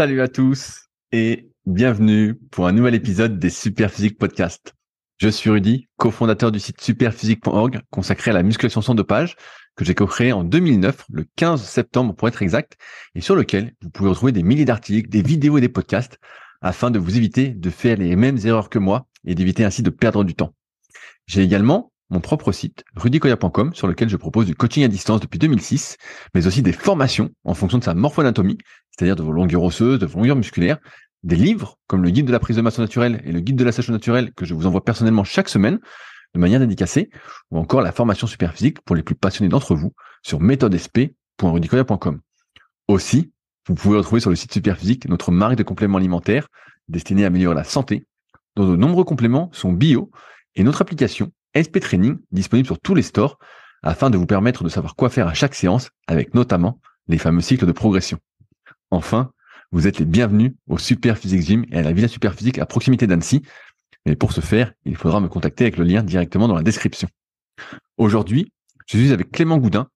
Salut à tous et bienvenue pour un nouvel épisode des Superphysique Podcast. Je suis Rudy, cofondateur du site superphysique.org consacré à la musculation sans dopage que j'ai co-créé en 2009, le 15 septembre pour être exact, et sur lequel vous pouvez retrouver des milliers d'articles, des vidéos et des podcasts afin de vous éviter de faire les mêmes erreurs que moi et d'éviter ainsi de perdre du temps. J'ai également mon propre site, rudykoya.com, sur lequel je propose du coaching à distance depuis 2006, mais aussi des formations en fonction de sa morphoanatomie, c'est-à-dire de vos longueurs osseuses, de vos longueurs musculaires, des livres comme le guide de la prise de masse naturelle et le guide de la sèche naturelle que je vous envoie personnellement chaque semaine de manière dédicacée, ou encore la formation Superphysique pour les plus passionnés d'entre vous sur méthodesp.rudykoya.com. Aussi, vous pouvez retrouver sur le site Superphysique notre marque de compléments alimentaires destinée à améliorer la santé, dont de nombreux compléments sont bio, et notre application SP Training disponible sur tous les stores afin de vous permettre de savoir quoi faire à chaque séance avec notamment les fameux cycles de progression. Enfin, vous êtes les bienvenus au Superphysique Gym et à la Villa Superphysique à proximité d'Annecy. Mais pour ce faire, il faudra me contacter avec le lien directement dans la description. Aujourd'hui, je suis avec Clément Goudin,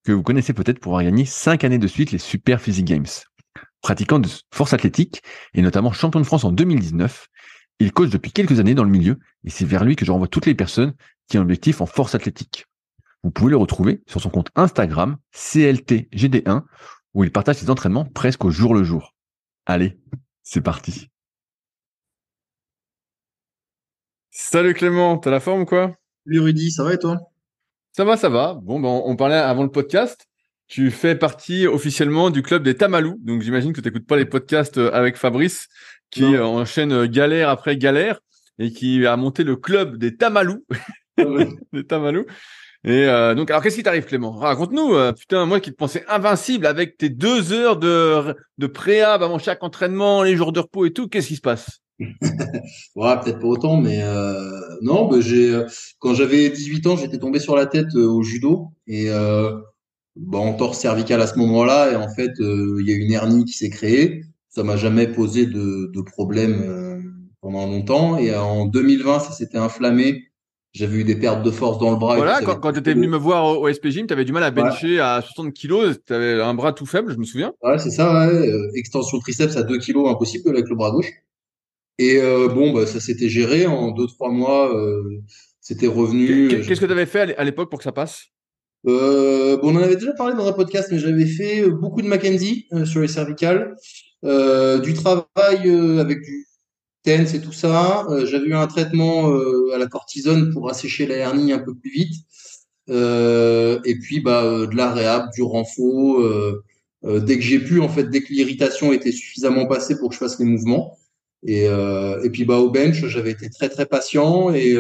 que vous connaissez peut-être pour avoir gagné 5 années de suite les Superphysique Games. Pratiquant de force athlétique et notamment champion de France en 2019, il coach depuis quelques années dans le milieu et c'est vers lui que je renvoie toutes les personnes qui ont un objectif en force athlétique. Vous pouvez le retrouver sur son compte Instagram CLTGD1 où il partage ses entraînements presque au jour le jour. Allez, c'est parti. Salut Clément, t'as la forme ou quoi? Salut Rudy, ça va et toi? Ça va, ça va. Bon, ben, on parlait avant le podcast. Tu fais partie officiellement du club des Tamalous. Donc j'imagine que tu n'écoutes pas les podcasts avec Fabrice qui Non. enchaîne galère après galère et qui a monté le club des Tamalous. Ah ouais. Des Tamalous. Et donc, alors qu'est-ce qui t'arrive Clément? Raconte-nous. Putain, moi qui te pensais invincible avec tes 2 heures de préhab avant chaque entraînement, les jours de repos et tout, qu'est-ce qui se passe? Ouais, peut-être pas autant, mais non, bah, quand j'avais 18 ans, j'étais tombé sur la tête au judo et entorse cervicale à ce moment-là et en fait, il y a une hernie qui s'est créée. Ça m'a jamais posé de problème pendant longtemps et en 2020, ça s'était inflammé. J'avais eu des pertes de force dans le bras et tout, Voilà, ça avait quand tu étais venu me voir au SP Gym, tu avais du mal à ouais, bencher à 60 kilos, tu avais un bras tout faible, je me souviens. ouais, c'est ça, ouais. Extension triceps à 2 kilos, impossible avec le bras gauche. Et ça s'était géré en 2, 3 mois. C'était revenu. Qu'est-ce que tu avais fait à l'époque pour que ça passe? On en avait déjà parlé dans un podcast, mais j'avais fait beaucoup de Mackenzie sur les cervicales, du travail avec du TENS et tout ça. J'avais eu un traitement à la cortisone pour assécher la hernie un peu plus vite. Et puis de la réhab, du renfo. Dès que j'ai pu, en fait, dès que l'irritation était suffisamment passée pour que je fasse les mouvements. Et puis au bench, j'avais été très très patient et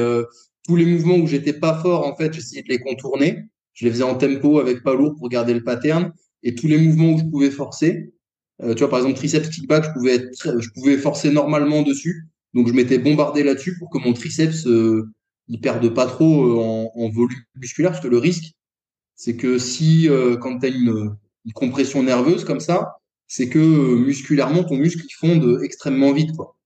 tous les mouvements où j'étais pas fort, en fait, j'essayais de les contourner. Je les faisais en tempo avec pas lourd pour garder le pattern. Et tous les mouvements où je pouvais forcer, tu vois, par exemple, triceps kickback, je pouvais forcer normalement dessus. Donc je m'étais bombardé là-dessus pour que mon triceps il perde pas trop en volume musculaire, parce que le risque, c'est que si quand tu as une compression nerveuse comme ça, c'est que musculairement ton muscle il fonde extrêmement vite, quoi.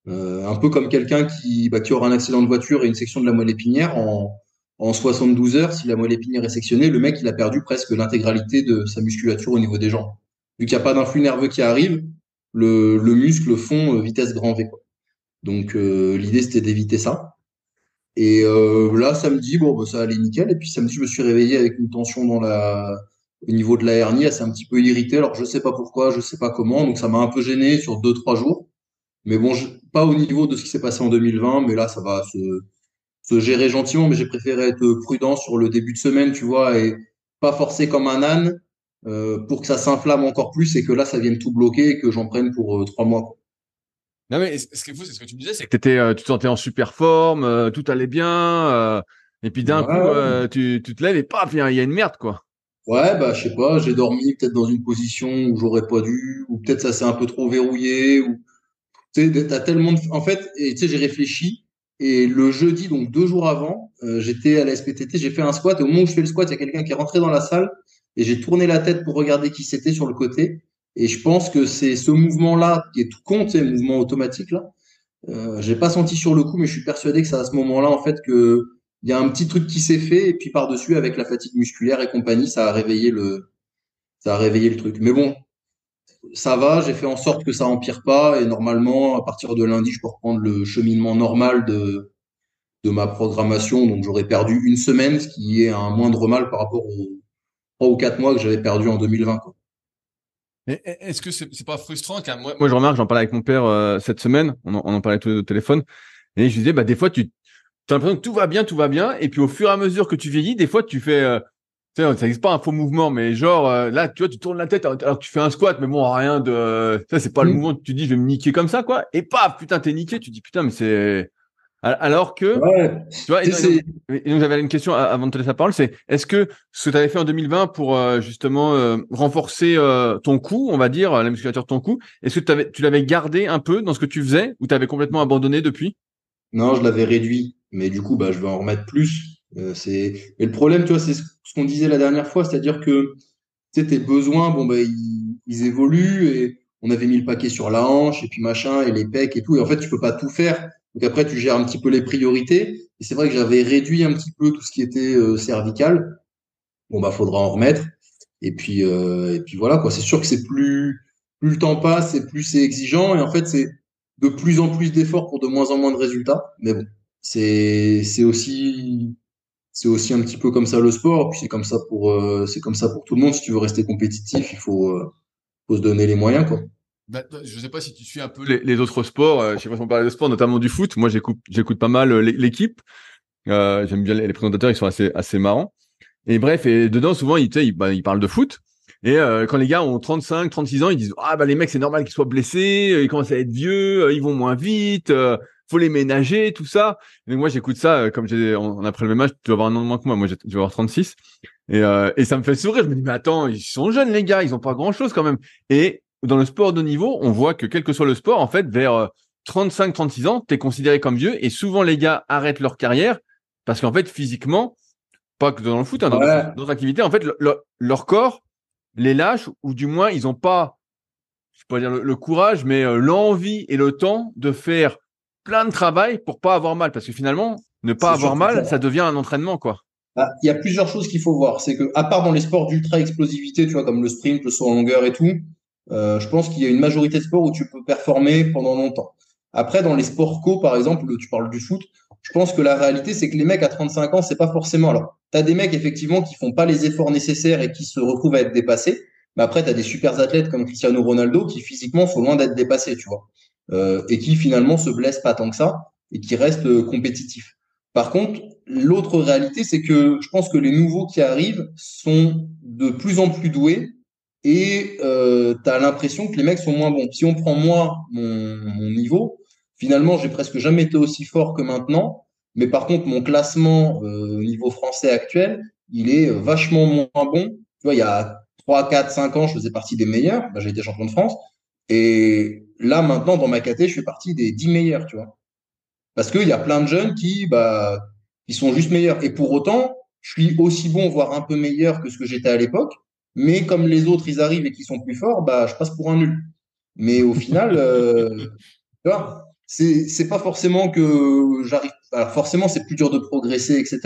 Un peu comme quelqu'un qui aura un accident de voiture et une section de la moelle épinière en 72 heures, si la moelle épinière est sectionnée, le mec il a perdu presque l'intégralité de sa musculature au niveau des jambes. Vu qu'il n'y a pas d'influx nerveux qui arrive, le muscle fond vitesse grand V, quoi. Donc l'idée c'était d'éviter ça. Et là, samedi, ça allait nickel. Et puis samedi, je me suis réveillé avec une tension au niveau de la hernie. Elle s'est un petit peu irritée. Alors, je sais pas pourquoi, je sais pas comment. Donc, ça m'a un peu gêné sur 2, 3 jours. Mais bon, pas au niveau de ce qui s'est passé en 2020. Mais là, ça va se gérer gentiment. Mais j'ai préféré être prudent sur le début de semaine, tu vois, et pas forcer comme un âne pour que ça s'inflamme encore plus et que là, ça vienne tout bloquer et que j'en prenne pour 3 mois, quoi. Non mais ce qui est fou, c'est ce que tu me disais, c'est que tu te sentais en super forme, tout allait bien, et puis d'un coup, Ouais, tu te lèves et paf, il y a une merde, quoi. ouais, je sais pas, j'ai dormi peut-être dans une position où j'aurais pas dû, ou peut-être ça s'est un peu trop verrouillé, ou tu sais, t'as tellement de... En fait, et tu sais, j'ai réfléchi, et le jeudi, donc 2 jours avant, j'étais à la SPTT, j'ai fait un squat, et au moment où je fais le squat, il y a quelqu'un qui est rentré dans la salle, et j'ai tourné la tête pour regarder qui c'était sur le côté, et je pense que c'est ce mouvement-là, qui est tout con, tu sais, le mouvement automatique, là, j'ai pas senti sur le coup, mais je suis persuadé que c'est à ce moment-là, en fait, que il y a un petit truc qui s'est fait, et puis par-dessus, avec la fatigue musculaire et compagnie, ça a réveillé le truc. Mais bon, ça va, j'ai fait en sorte que ça empire pas et normalement, à partir de lundi, je peux reprendre le cheminement normal de ma programmation. Donc, j'aurais perdu une semaine, ce qui est un moindre mal par rapport aux 3 ou 4 mois que j'avais perdu en 2020, quoi. Est-ce que c'est pas frustrant car moi, je remarque, j'en parlais avec mon père cette semaine, on en parlait tous les deux au téléphone, et je disais, bah, des fois, tu as l'impression que tout va bien, et puis au fur et à mesure que tu vieillis, des fois, tu fais, tu sais, ça n'existe pas un faux mouvement, mais genre, là, tu vois, tu tournes la tête alors que tu fais un squat, mais bon, rien de, ça, c'est pas le Mm. mouvement que tu dis, je vais me niquer comme ça, quoi, et paf, putain, t'es niqué, tu dis, putain, mais c'est, alors que, Ouais, tu vois, tu sais, c'est, et donc j'avais une question avant de te laisser la parole, c'est est-ce que ce que tu avais fait en 2020 pour justement renforcer ton cou, on va dire, la musculature de ton cou, est-ce que tu l'avais gardé un peu dans ce que tu faisais ou tu avais complètement abandonné depuis? non, je l'avais réduit, mais du coup, bah, je vais en remettre plus. Et le problème, tu vois, c'est ce qu'on disait la dernière fois, c'est-à-dire que, tu sais, tes besoins, bon, bah, ils évoluent et on avait mis le paquet sur la hanche et puis machin et les pecs et tout. Et en fait, tu peux pas tout faire. Donc après, tu gères un petit peu les priorités. Et c'est vrai que j'avais réduit un petit peu tout ce qui était cervical. Bon, bah, faudra en remettre. Et puis voilà, quoi. C'est sûr que plus le temps passe et plus c'est exigeant. Et en fait, c'est de plus en plus d'efforts pour de moins en moins de résultats. Mais bon, c'est aussi, c'est aussi un petit peu comme ça le sport. Puis c'est comme ça pour tout le monde. Si tu veux rester compétitif, faut se donner les moyens, quoi. Bah, je sais pas si tu suis un peu les autres sports. Je sais pas si on parlait de sport, notamment du foot. Moi, j'écoute pas mal l'équipe. J'aime bien les présentateurs, ils sont assez marrants. Et bref, et dedans, souvent, tu sais, ils parlent de foot. Et quand les gars ont 35, 36 ans, ils disent, ah bah les mecs, c'est normal qu'ils soient blessés, ils commencent à être vieux, ils vont moins vite, faut les ménager, tout ça. Et donc moi, j'écoute ça, comme on a pris le même âge, tu dois avoir un an de moins que moi, je vais avoir 36. Et ça me fait sourire, je me dis, mais attends, ils sont jeunes les gars, ils ont pas grand-chose quand même. Et dans le sport de niveau, on voit que quel que soit le sport, en fait, vers 35, 36 ans, t'es considéré comme vieux, et souvent les gars arrêtent leur carrière, parce qu'en fait, physiquement, pas que dans le foot, hein, dans Ouais, d'autres activités, en fait, leur corps les lâche, ou du moins, ils n'ont pas, je peux pas dire le courage, mais l'envie et le temps de faire plein de travail pour pas avoir mal. Parce que finalement, ne pas c'est avoir surtout ça. mal, ça devient un entraînement, quoi. Ah, il y a plusieurs choses qu'il faut voir. C'est que, à part dans les sports d'ultra explosivité, tu vois, comme le sprint, le saut en longueur et tout, je pense qu'il y a une majorité de sports où tu peux performer pendant longtemps. Après, dans les sports co, par exemple, tu parles du foot, je pense que la réalité, c'est que les mecs à 35 ans, c'est pas forcément. Alors, t'as des mecs, effectivement, qui font pas les efforts nécessaires et qui se retrouvent à être dépassés. Mais après, t'as des super athlètes comme Cristiano Ronaldo qui, physiquement, sont loin d'être dépassés, tu vois. Et qui, finalement, se blessent pas tant que ça et qui restent compétitifs. Par contre, l'autre réalité, c'est que je pense que les nouveaux qui arrivent sont de plus en plus doués et tu as l'impression que les mecs sont moins bons. Si on prend moi, mon niveau, finalement, j'ai presque jamais été aussi fort que maintenant. Mais par contre, mon classement au niveau français actuel, il est vachement moins bon. Tu vois, il y a 3, 4, 5 ans, je faisais partie des meilleurs. Bah, j'ai été champion de France. Et là, maintenant, dans ma caté, je fais partie des 10 meilleurs, tu vois. Parce qu'il y a plein de jeunes qui sont juste meilleurs. Et pour autant, je suis aussi bon, voire un peu meilleur que ce que j'étais à l'époque. Mais comme les autres, ils arrivent et qu'ils sont plus forts, bah, je passe pour un nul. Mais au final, tu vois, c'est pas forcément que j'arrive. Alors forcément, c'est plus dur de progresser, etc.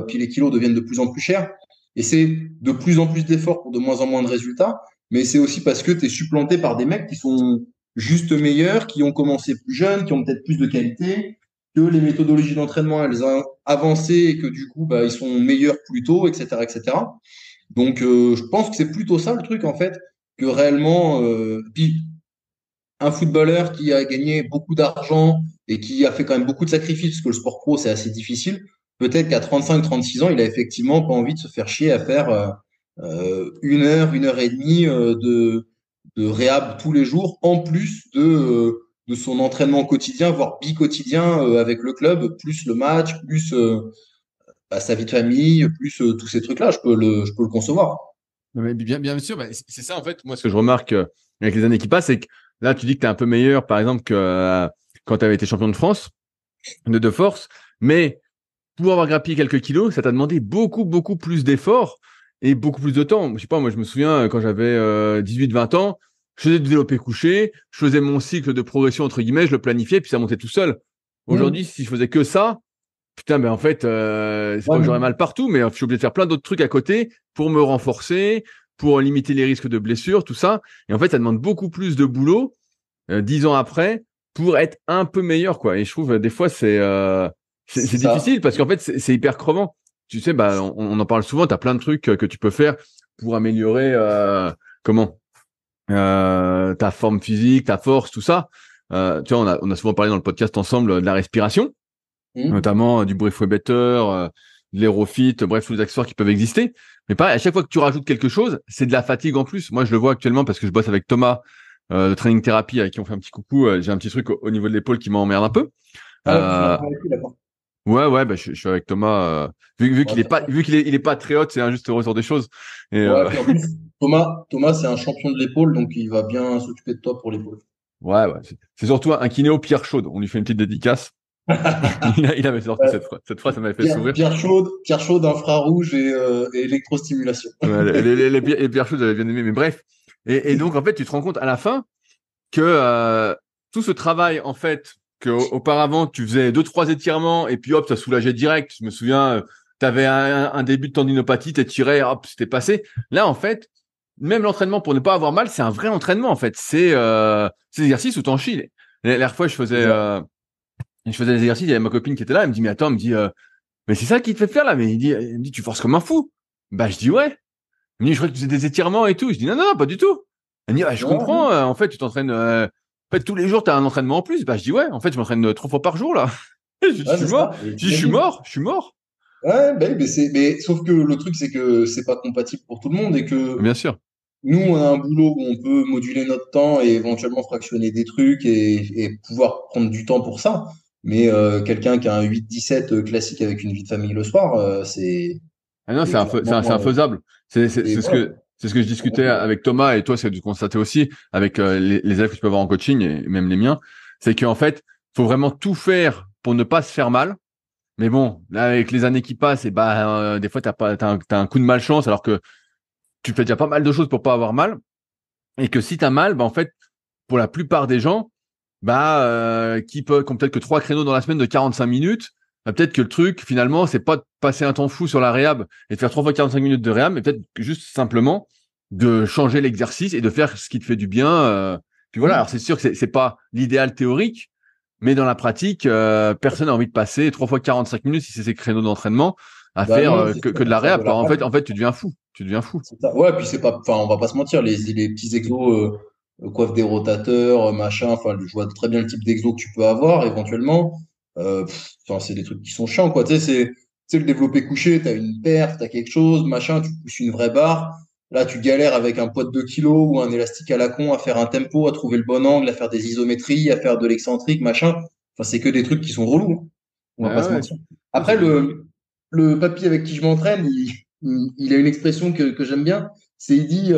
Puis les kilos deviennent de plus en plus chers. Et c'est de plus en plus d'efforts pour de moins en moins de résultats. Mais c'est aussi parce que tu es supplanté par des mecs qui sont juste meilleurs, qui ont commencé plus jeunes, qui ont peut-être plus de qualité, que les méthodologies d'entraînement, elles ont avancé et que du coup, bah, ils sont meilleurs plus tôt, etc., etc. Donc, je pense que c'est plutôt ça le truc, en fait, que réellement, puis un footballeur qui a gagné beaucoup d'argent et qui a fait quand même beaucoup de sacrifices, parce que le sport pro, c'est assez difficile, peut-être qu'à 35, 36 ans, il a effectivement pas envie de se faire chier à faire 1 heure et demie de réhab tous les jours, en plus de son entraînement quotidien, voire bi-quotidien avec le club, plus le match, plus bah, sa vie de famille, plus tous ces trucs-là. Je peux le concevoir. Mais bien sûr, bah, c'est ça en fait. Moi, ce que je remarque avec les années qui passent, c'est que là, tu dis que tu es un peu meilleur, par exemple, que quand tu avais été champion de France de force, mais pour avoir grappillé quelques kilos, ça t'a demandé beaucoup plus d'efforts et beaucoup plus de temps. Je sais pas, moi, je me souviens quand j'avais 18-20 ans, je faisais du développé couché, je faisais mon cycle de progression entre guillemets, je le planifiais, puis ça montait tout seul. Aujourd'hui, Mmh. si je faisais que ça, putain, mais en fait, c'est Ouais, pas que mais j'aurais mal partout, mais je suis obligé de faire plein d'autres trucs à côté pour me renforcer, pour limiter les risques de blessures, tout ça. Et en fait, ça demande beaucoup plus de boulot 10 ans après pour être un peu meilleur, quoi. Et je trouve des fois c'est difficile parce qu'en fait c'est hyper crevant. Tu sais, bah on en parle souvent. T'as plein de trucs que tu peux faire pour améliorer ta forme physique, ta force, tout ça. Tu vois, on a souvent parlé dans le podcast ensemble de la respiration, notamment du breath better, de l'aérofit, bref, tous les accessoires qui peuvent exister. Mais pareil, à chaque fois que tu rajoutes quelque chose, c'est de la fatigue en plus. Moi, je le vois actuellement parce que je bosse avec Thomas de Training Therapy, avec qui on fait un petit coucou. J'ai un petit truc au niveau de l'épaule qui m'emmerde un peu. Ouais, bah, je suis avec Thomas. Vu qu'il est pas, il est pas très haut, c'est un juste ressort des choses. Et, puis en plus, Thomas, c'est un champion de l'épaule, donc il va bien s'occuper de toi pour l'épaule. Ouais. C'est surtout un kinéo Pierre Chaude. On lui fait une petite dédicace. il avait sorti cette phrase, ça m'avait fait sourire. Pierre Chaude, infrarouge et électrostimulation. Les Pierre Chaude, j'avais bien aimé, mais bref. Et donc, en fait, tu te rends compte à la fin que tout ce travail, en fait, qu'auparavant, tu faisais 2-3 étirements et puis hop, ça soulageait direct. Je me souviens, tu avais un début de tendinopathie, t'étirais, hop, c'était passé. Là, en fait, même l'entraînement pour ne pas avoir mal, c'est un vrai entraînement, en fait. C'est des exercices où t'en chies. La dernière fois, je faisais des exercices, il y avait ma copine qui était là, elle me dit, mais attends, mais c'est ça qui te fait faire là? Mais elle me dit, tu forces comme un fou. Bah, je dis, ouais. Elle me dit, je crois que tu faisais des étirements et tout. Je dis, non, pas du tout. Elle me dit, je comprends, en fait, tu t'entraînes, en fait, tous les jours, tu as un entraînement en plus. Bah, je dis, ouais, en fait, je m'entraîne 3 fois par jour, là. Je suis mort. Ouais, mais sauf que le truc, c'est que c'est pas compatible pour tout le monde et que Bien sûr. nous, on a un boulot où on peut moduler notre temps et éventuellement fractionner des trucs et pouvoir prendre du temps pour ça. Mais quelqu'un qui a un 8-17 classique avec une vie de famille le soir, Ah non, c'est infaisable. C'est ce que je discutais avec Thomas et toi, c'est de constater aussi avec les élèves que tu peux avoir en coaching et même les miens. C'est qu'en fait, faut vraiment tout faire pour ne pas se faire mal. Mais bon, là, avec les années qui passent, et des fois, t'as un coup de malchance alors que tu fais déjà pas mal de choses pour pas avoir mal. Et que si t'as mal, en fait, pour la plupart des gens, qui ont peut-être que 3 créneaux dans la semaine de 45 minutes, peut-être que le truc, finalement, c'est pas de passer un temps fou sur la réhab et de faire 3 fois 45 minutes de réhab, mais peut-être juste simplement de changer l'exercice et de faire ce qui te fait du bien. Puis voilà, alors c'est sûr que c'est pas l'idéal théorique, mais dans la pratique, personne n'a envie de passer 3 fois 45 minutes, si c'est ces créneaux d'entraînement, à faire que de la réhab. En fait, tu deviens fou. Ouais, puis c'est pas, enfin, on va pas se mentir, les petits exos, coiffe des rotateurs, machin, enfin, je vois très bien le type d'exo que tu peux avoir éventuellement. C'est des trucs qui sont chiants, quoi. Tu sais, c'est le développé couché, t'as une perf, t'as quelque chose, machin, tu pousses une vraie barre. Là, tu galères avec un poids de 2 kilos ou un élastique à la con à faire un tempo, à trouver le bon angle, à faire des isométries, à faire de l'excentrique, machin. Enfin, c'est que des trucs qui sont relous, hein. On va pas se mentir. Après, le papy avec qui je m'entraîne, il a une expression que j'aime bien. Il dit,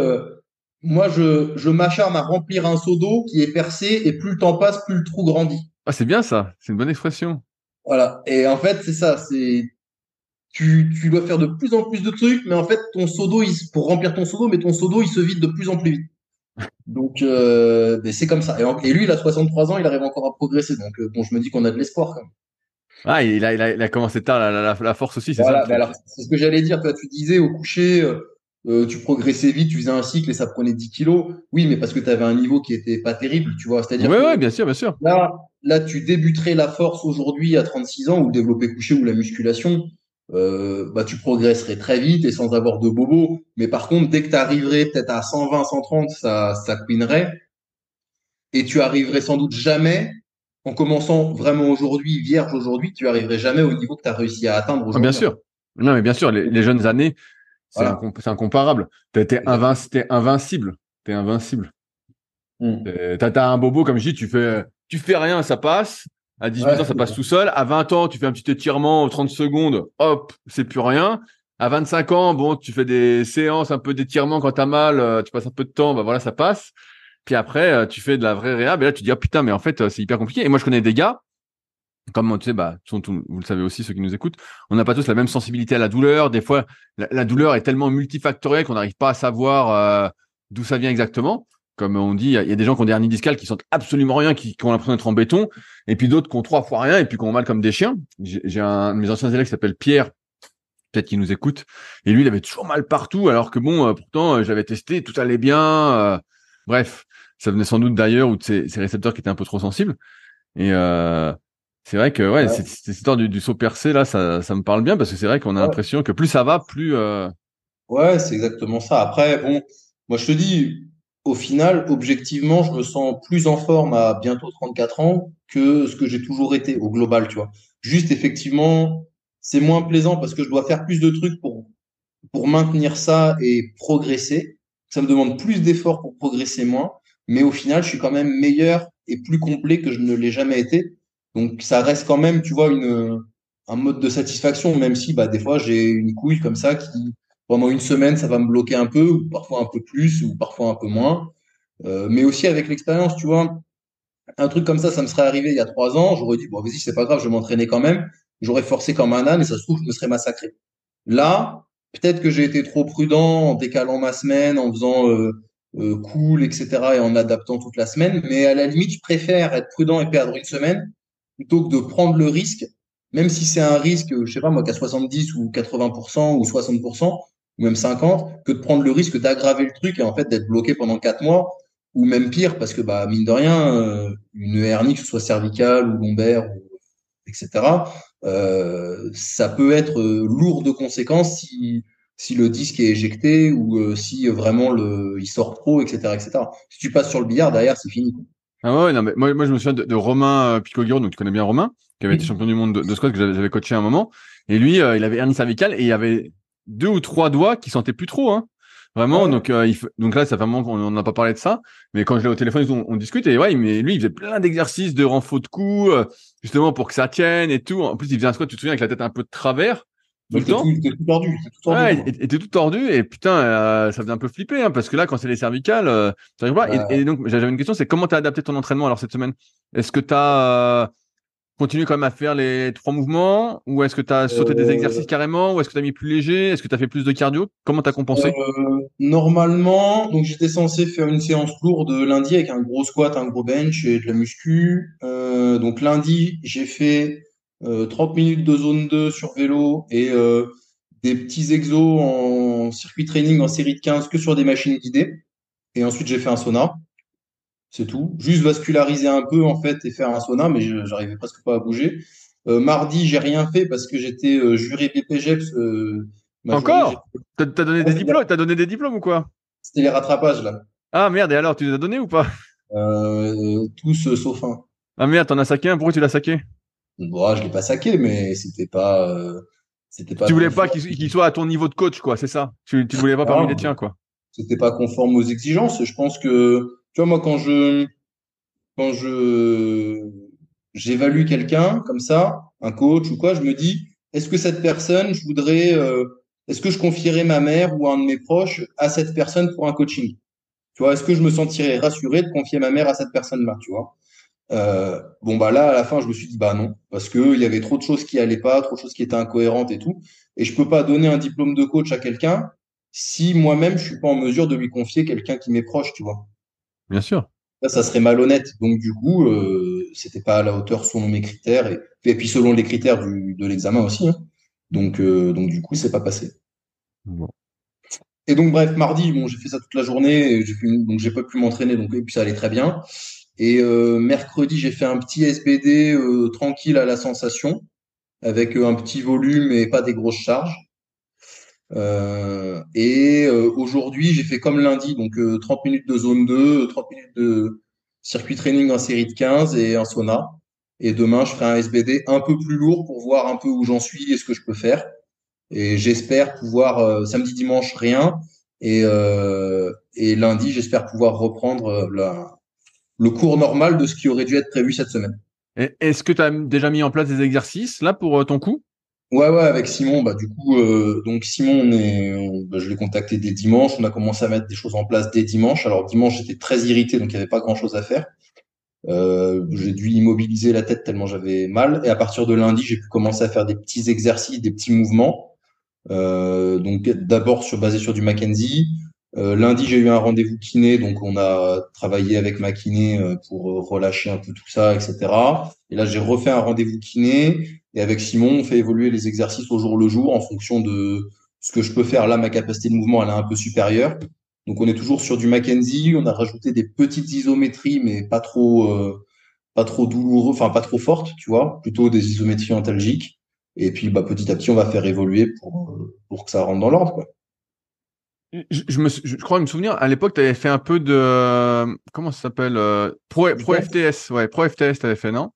moi, je m'acharne à remplir un seau d'eau qui est percé et plus le temps passe, plus le trou grandit. Ah, c'est bien ça. C'est une bonne expression. Voilà. Et en fait, c'est ça. Tu dois faire de plus en plus de trucs, mais en fait, ton seau d'eau, pour remplir ton seau d'eau, mais ton seau d'eau, il se vide de plus en plus vite. Donc, mais c'est comme ça. Et lui, il a 63 ans, il arrive encore à progresser. Donc, bon, je me dis qu'on a de l'espoir quand même. Ah, il a commencé tard, la force aussi, c'est Voilà, ça. alors, c'est ce que j'allais dire. Toi, tu disais au coucher, tu progressais vite, tu faisais un cycle et ça prenait 10 kilos. Oui, mais parce que tu avais un niveau qui était pas terrible, tu vois. C'est-à-dire Ouais, que bien sûr. là, tu débuterais la force aujourd'hui à 36 ans ou le développé couché ou la musculation, tu progresserais très vite et sans avoir de bobos. Mais par contre, dès que tu arriverais peut-être à 120, 130, ça queenerait. Et tu arriverais sans doute jamais, en commençant vraiment aujourd'hui, vierge aujourd'hui, tu arriverais jamais au niveau que tu as réussi à atteindre Bien aujourd'hui. sûr. Non, mais bien sûr, les jeunes années, c'est Voilà. incomparable. T'es invincible. T'es invincible. T'as un bobo, comme je dis, tu fais rien, ça passe. À 18 ans, ça passe tout seul. À 20 ans, tu fais un petit étirement, 30 secondes, hop, c'est plus rien. À 25 ans, bon, tu fais des séances un peu d'étirement quand t'as mal, tu passes un peu de temps, voilà, ça passe. Puis après, tu fais de la vraie réhab et là, tu te dis, ah putain, mais en fait, c'est hyper compliqué. Et moi, je connais des gars, comme tu sais, vous le savez aussi, ceux qui nous écoutent, on n'a pas tous la même sensibilité à la douleur. Des fois, la douleur est tellement multifactorielle qu'on n'arrive pas à savoir d'où ça vient exactement. Comme on dit, il y a des gens qui ont des hernies discales qui sentent absolument rien, qui ont l'impression d'être en béton, et puis d'autres qui ont 3 fois rien et puis qui ont mal comme des chiens. J'ai un de mes anciens élèves qui s'appelle Pierre, peut-être qu'il nous écoute. Et lui, il avait toujours mal partout, alors que bon, pourtant, j'avais testé, tout allait bien. Bref, ça venait sans doute d'ailleurs ou de ses récepteurs qui étaient un peu trop sensibles. Et c'est vrai que ouais, Ouais, cette histoire du saut percé là, ça me parle bien parce que c'est vrai qu'on a ouais, l'impression que plus ça va, plus ouais, c'est exactement ça. Après, bon, moi je te dis, au final, objectivement, je me sens plus en forme à bientôt 34 ans que ce que j'ai toujours été au global, tu vois. Juste, effectivement, c'est moins plaisant parce que je dois faire plus de trucs pour maintenir ça et progresser. Ça me demande plus d'efforts pour progresser moins, mais au final, je suis quand même meilleur et plus complet que je ne l'ai jamais été. Donc, ça reste quand même, tu vois, un mode de satisfaction, même si bah, des fois, j'ai une couille comme ça qui, pendant une semaine, ça va me bloquer un peu, ou parfois un peu plus, ou parfois un peu moins. Mais aussi avec l'expérience, tu vois, un truc comme ça me serait arrivé il y a 3 ans, j'aurais dit, bon, vas-y, c'est pas grave, je vais m'entraîner quand même. J'aurais forcé comme un âne et ça se trouve, je me serais massacré. Là, peut-être que j'ai été trop prudent en décalant ma semaine, en faisant cool, etc. et en adaptant toute la semaine. Mais à la limite, je préfère être prudent et perdre une semaine plutôt que de prendre le risque, même si c'est un risque, je sais pas moi, qu'à 70 ou 80% ou 60% ou même 50, que de prendre le risque d'aggraver le truc et en fait d'être bloqué pendant 4 mois ou même pire parce que bah mine de rien, une hernie, que ce soit cervicale ou lombaire, etc. Ça peut être lourd de conséquences si le disque est éjecté ou si vraiment il sort trop, etc., etc. Si tu passes sur le billard, derrière, c'est fini. ah ouais, non mais moi je me souviens de Romain Picoguiro, donc tu connais bien Romain, qui avait été Oui. champion du monde de squat que j'avais coaché à un moment. Et lui, il avait hernie cervicale et il y avait 2 ou 3 doigts qui sentaient plus trop, hein. Vraiment, Ouais. donc donc là ça fait un moment qu'on n'a pas parlé de ça, mais quand je l'ai au téléphone, on discute et ouais, mais lui il faisait plein d'exercices de renfort de cou, justement pour que ça tienne et tout. En plus il faisait un squat, tu te souviens, avec la tête un peu de travers tout Donc le temps. t'es tout tordu, t'es tout tordu, Ouais, quoi. et t'es tout tordu et putain, ça faisait un peu flipper, hein, parce que là, quand c'est les cervicales, t'arrives pas. Et Bah, donc, j'avais une question, c'est comment t'as adapté ton entraînement alors cette semaine? Est-ce que t'as continué quand même à faire les 3 mouvements, ou est-ce que t'as sauté des exercices euh, carrément, ou est-ce que t'as mis plus léger, est-ce que t'as fait plus de cardio? Comment t'as compensé? Normalement, donc j'étais censé faire une séance lourde lundi avec un gros squat, un gros bench et de la muscu. Donc lundi, j'ai fait 30 minutes de zone 2 sur vélo et des petits exos en circuit training en série de 15 que sur des machines guidées. Et ensuite, j'ai fait un sauna. C'est tout. Juste vasculariser un peu en fait et faire un sauna, mais j'arrivais presque pas à bouger. Mardi, j'ai rien fait parce que j'étais juré BPGEPS ma journée. Encore? T'as donné Ouais, des diplômes? T'as donné des diplômes ou quoi? c'était les rattrapages là. Ah merde, et alors, tu les as donnés ou pas? Tous sauf un. Ah merde, t'en as saqué un, pourquoi tu l'as saqué? Bon, je l'ai pas saqué, mais c'était pas Tu voulais pas conforme. qu'il soit à ton niveau de coach, quoi, c'est ça? Tu le voulais pas parmi les Voilà, tiens, quoi. c'était pas conforme aux exigences. Je pense que, tu vois, moi, quand j'évalue quelqu'un comme ça, un coach ou quoi, je me dis, est-ce que cette personne, est-ce que je confierais ma mère ou un de mes proches à cette personne pour un coaching? Tu vois, est-ce que je me sentirais rassuré de confier ma mère à cette personne-là, tu vois? Bon, bah là, à la fin, je me suis dit, bah non, parce que il y avait trop de choses qui allaient pas, trop de choses qui étaient incohérentes et tout. Et je peux pas donner un diplôme de coach à quelqu'un si moi-même, je suis pas en mesure de lui confier quelqu'un qui m'est proche, tu vois. Bien sûr. Là, ça serait malhonnête. Donc, du coup, c'était pas à la hauteur selon mes critères et puis selon les critères de l'examen aussi, hein. Donc, du coup, c'est pas passé. Bon. Et donc, bref, mardi, bon, j'ai fait ça toute la journée, et donc j'ai pas pu m'entraîner, donc et puis ça allait très bien. Et mercredi, j'ai fait un petit SBD tranquille à la sensation, avec un petit volume et pas des grosses charges. Et aujourd'hui, j'ai fait comme lundi, donc 30 minutes de zone 2, 30 minutes de circuit training en série de 15 et un sauna. Et demain, je ferai un SBD un peu plus lourd pour voir un peu où j'en suis et ce que je peux faire. Et j'espère pouvoir, samedi, dimanche, rien. Et lundi, j'espère pouvoir reprendre le cours normal de ce qui aurait dû être prévu cette semaine. Est-ce que tu as déjà mis en place des exercices là pour ton coup? Ouais, ouais, avec Simon, bah du coup, donc Simon, bah, je l'ai contacté dès dimanche. On a commencé à mettre des choses en place dès dimanche. Alors dimanche, j'étais très irrité, donc il n'y avait pas grand-chose à faire. J'ai dû immobiliser la tête tellement j'avais mal. Et à partir de lundi, j'ai pu commencer à faire des petits exercices, des petits mouvements. Donc d'abord basé sur du Mackenzie, Lundi, j'ai eu un rendez-vous kiné, donc on a travaillé avec ma kiné pour relâcher un peu tout ça, etc. Et là, j'ai refait un rendez-vous kiné et avec Simon, on fait évoluer les exercices au jour le jour en fonction de ce que je peux faire. Là, ma capacité de mouvement, elle est un peu supérieure. Donc, on est toujours sur du Mackenzie. On a rajouté des petites isométries, mais pas trop douloureux, enfin pas trop fortes, tu vois, plutôt des isométries antalgiques. Et puis, bah, petit à petit, on va faire évoluer pour que ça rentre dans l'ordre, quoi. Je crois me souvenir, à l'époque, tu avais fait un peu de, comment ça s'appelle, Du Pro temps. FTS. Ouais, Pro FTS, tu avais fait, non?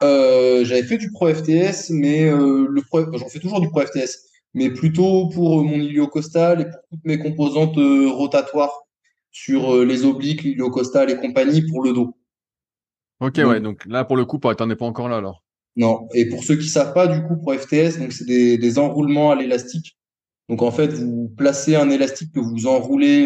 J'avais fait du Pro FTS, mais j'en fais toujours du Pro FTS, mais plutôt pour mon iliocostal et pour toutes mes composantes rotatoires sur les obliques, l'iliocostal et compagnie pour le dos. Ok, ouais, Donc, donc là, pour le coup, t'en es pas encore là, alors. non. Et pour ceux qui savent pas, du coup, Pro FTS, donc c'est des enroulements à l'élastique. Donc, en fait, vous placez un élastique que vous enroulez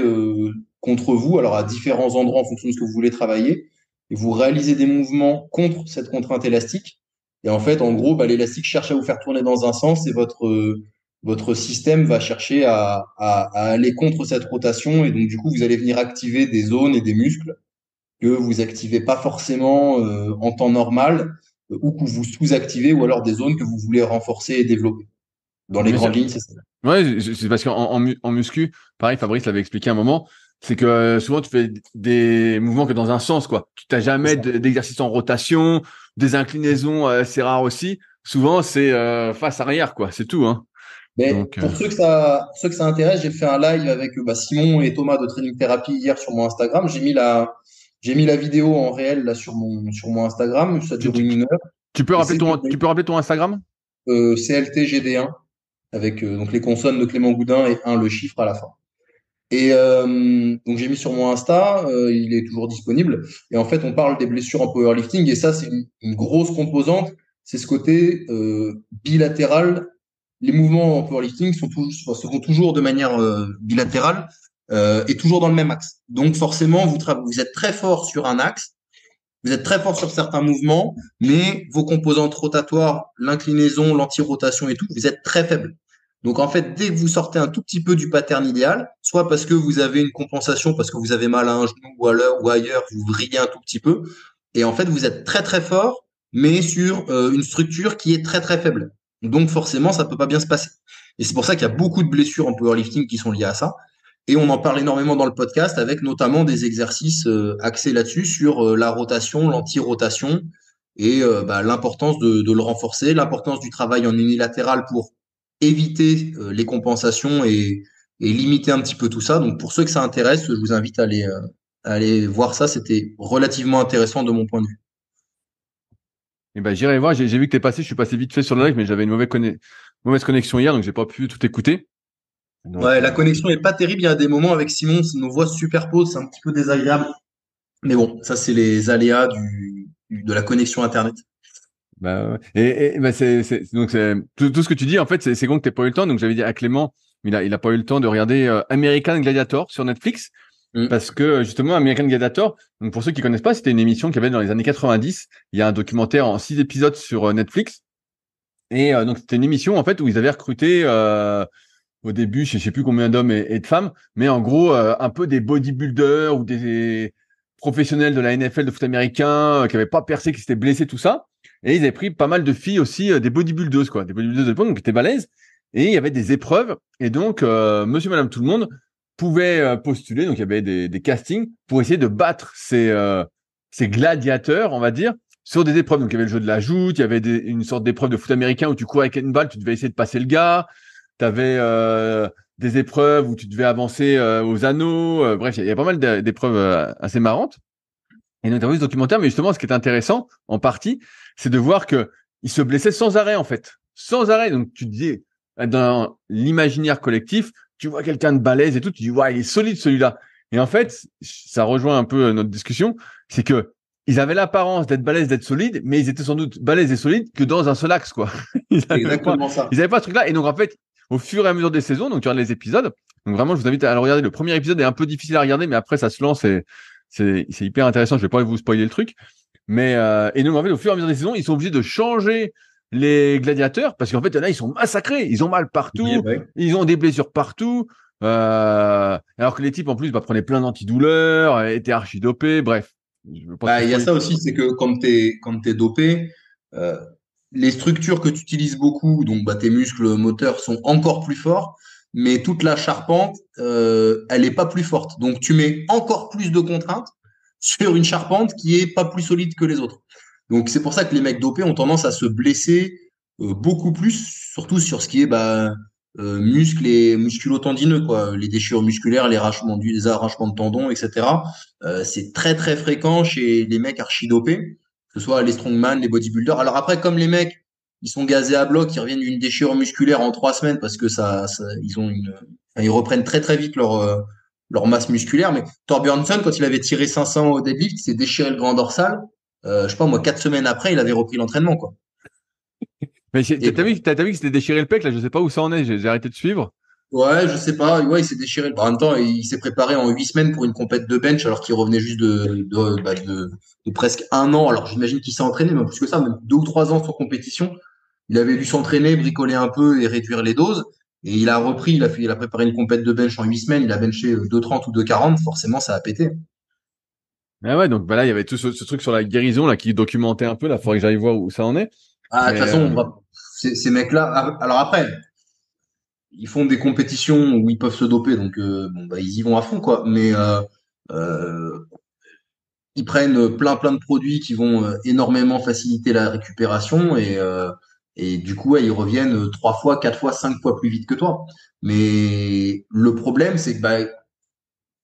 contre vous, alors à différents endroits en fonction de ce que vous voulez travailler, et vous réalisez des mouvements contre cette contrainte élastique. Et en fait, en gros, bah, l'élastique cherche à vous faire tourner dans un sens et votre système va chercher à aller contre cette rotation. Et donc, du coup, vous allez venir activer des zones et des muscles que vous activez pas forcément en temps normal ou que vous sous-activez ou alors des zones que vous voulez renforcer et développer. Dans les Bien grandes sûr. lignes, c'est ça. Ouais, c'est parce qu'en muscu, pareil, Fabrice l'avait expliqué un moment, c'est que souvent tu fais des mouvements que dans un sens, quoi. Tu n'as jamais d'exercice en rotation, des inclinaisons, c'est rare aussi. Souvent, c'est face arrière, quoi. C'est tout, hein. Mais Donc, pour ceux que ça intéresse, j'ai fait un live avec bah, Simon et Thomas de Training Therapy hier sur mon Instagram. J'ai mis la vidéo en réel là sur mon Instagram. Ça tu, dure tu, 1 heure. Et c'est tu peux rappeler ton Instagram? CLTGD1 avec donc les consonnes de Clément Goudin et un le chiffre à la fin. Et donc j'ai mis sur mon Insta, il est toujours disponible. Et en fait, on parle des blessures en powerlifting et ça, c'est une grosse composante. C'est ce côté bilatéral. Les mouvements en powerlifting se font toujours de manière bilatérale et toujours dans le même axe. Donc forcément, vous êtes très fort sur un axe, vous êtes très fort sur certains mouvements, mais vos composantes rotatoires, l'inclinaison, l'anti-rotation et tout, vous êtes très faible. Donc en fait, dès que vous sortez un tout petit peu du pattern idéal, soit parce que vous avez une compensation, parce que vous avez mal à un genou ou ailleurs, vous vrillez un tout petit peu, et en fait, vous êtes très très fort, mais sur une structure qui est très très faible. Donc forcément, ça peut pas bien se passer. Et c'est pour ça qu'il y a beaucoup de blessures en powerlifting qui sont liées à ça. Et on en parle énormément dans le podcast avec notamment des exercices axés là-dessus sur la rotation, l'anti-rotation et bah, l'importance de le renforcer, l'importance du travail en unilatéral pour éviter les compensations et limiter un petit peu tout ça. Donc pour ceux que ça intéresse, je vous invite à aller voir ça. C'était relativement intéressant de mon point de vue. Eh ben, j'irai voir. J'ai vu que t'es passé. Je suis passé vite fait sur le live, mais j'avais une mauvaise connexion hier, donc j'ai pas pu tout écouter. Donc, Ouais, la connexion est pas terrible. Il y a des moments avec Simon, nos voix se superposent, c'est un petit peu désagréable. Mais bon, ça c'est les aléas de la connexion Internet. bah, ouais. Bah, donc tout ce que tu dis en fait c'est con que t'aies pas eu le temps. Donc j'avais dit à Clément, il a pas eu le temps de regarder American Gladiator sur Netflix Mm. parce que justement American Gladiator. Donc pour ceux qui connaissent pas, c'était une émission qu'il y avait dans les années 90. Il y a un documentaire en 6 épisodes sur Netflix et donc c'était une émission en fait où ils avaient recruté au début, je sais plus combien d'hommes et de femmes, mais en gros un peu des bodybuilders ou des professionnels de la NFL de foot américain qui avaient pas percé, qui s'étaient blessés, tout ça. Et ils avaient pris pas mal de filles aussi, des bodybuildeuses, quoi, des bodybuildeuses de l'époque, donc qui étaient balèzes. Et il y avait des épreuves. Et donc, monsieur, madame, tout le monde pouvait postuler. Donc, il y avait des castings pour essayer de battre ces gladiateurs, on va dire, sur des épreuves. Donc, il y avait le jeu de la joute, il y avait une sorte d'épreuve de foot américain où tu courais avec une balle, tu devais essayer de passer le gars. Tu avais des épreuves où tu devais avancer aux anneaux. Bref, il y a pas mal d'épreuves assez marrantes. Et donc, tu as vu ce documentaire, mais justement, ce qui est intéressant, en partie, c'est de voir que il se blessait sans arrêt, en fait. Sans arrêt. Donc, tu te dis, dans l'imaginaire collectif, tu vois quelqu'un de balèze et tout, tu dis, ouais, il est solide, celui-là. Et en fait, ça rejoint un peu notre discussion, c'est que ils avaient l'apparence d'être balèzes, d'être solides, mais ils étaient sans doute balèzes et solides que dans un seul axe, quoi. C'est exactement ça. Ils avaient pas ce truc-là. Et donc, en fait, au fur et à mesure des saisons, donc tu regardes les épisodes. Donc vraiment, je vous invite à le regarder. Le premier épisode est un peu difficile à regarder, mais après ça se lance et c'est hyper intéressant. Je vais pas vous spoiler le truc, mais et donc en fait, au fur et à mesure des saisons, ils sont obligés de changer les gladiateurs parce qu'en fait, il y en a, ils sont massacrés, ils ont mal Oui, partout, ouais. ils ont des blessures partout. Alors que les types, en plus, prenaient plein d'antidouleurs, étaient archi dopés, bref. Je pense Bah, qu'il il y a faut... ça aussi, c'est que quand t'es dopé, euh, les structures que tu utilises beaucoup, donc bah, tes muscles moteurs sont encore plus forts, mais toute la charpente, elle est pas plus forte. Donc tu mets encore plus de contraintes sur une charpente qui est pas plus solide que les autres. Donc c'est pour ça que les mecs dopés ont tendance à se blesser beaucoup plus, surtout sur ce qui est muscles et musculo-tendineux, quoi. Les déchirures musculaires, les arrachements de tendons, etc. C'est très très fréquent chez les mecs archi dopés, que ce soit les strongman, les bodybuilders. Alors après, comme les mecs, ils sont gazés à bloc, ils reviennent d'une déchirure musculaire en 3 semaines parce que ils reprennent très très vite leur masse musculaire. Mais Thorbjörnson, quand il avait tiré 500 au deadlift, il s'est déchiré le grand dorsal. Je sais pas moi, 4 semaines après, il avait repris l'entraînement, quoi. Mais Et t'as vu qu'il s'était déchiré le pec, là, je sais pas où ça en est, j'ai arrêté de suivre. ouais, je sais pas. Ouais, il s'est déchiré. En même temps, il s'est préparé en 8 semaines pour une compète de bench alors qu'il revenait juste de presque un an. Alors j'imagine qu'il s'est entraîné, mais plus que ça, même 2 ou 3 ans sur compétition. Il avait dû s'entraîner, bricoler un peu et réduire les doses. Et il a repris, il a préparé une compète de bench en 8 semaines. Il a benché 2,30 ou 2,40. Forcément, ça a pété. Ah ouais, donc bah là, il y avait tout ce truc sur la guérison, là, qui documentait un peu, là, faudrait que j'aille voir où ça en est. Ah, de Mais, toute façon, ces mecs-là. Alors après, ils font des compétitions où ils peuvent se doper, donc bon, bah, ils y vont à fond, quoi. Mais euh, ils prennent plein de produits qui vont énormément faciliter la récupération et du coup ouais, ils reviennent 3 fois, 4 fois, 5 fois plus vite que toi. Mais le problème c'est que bah,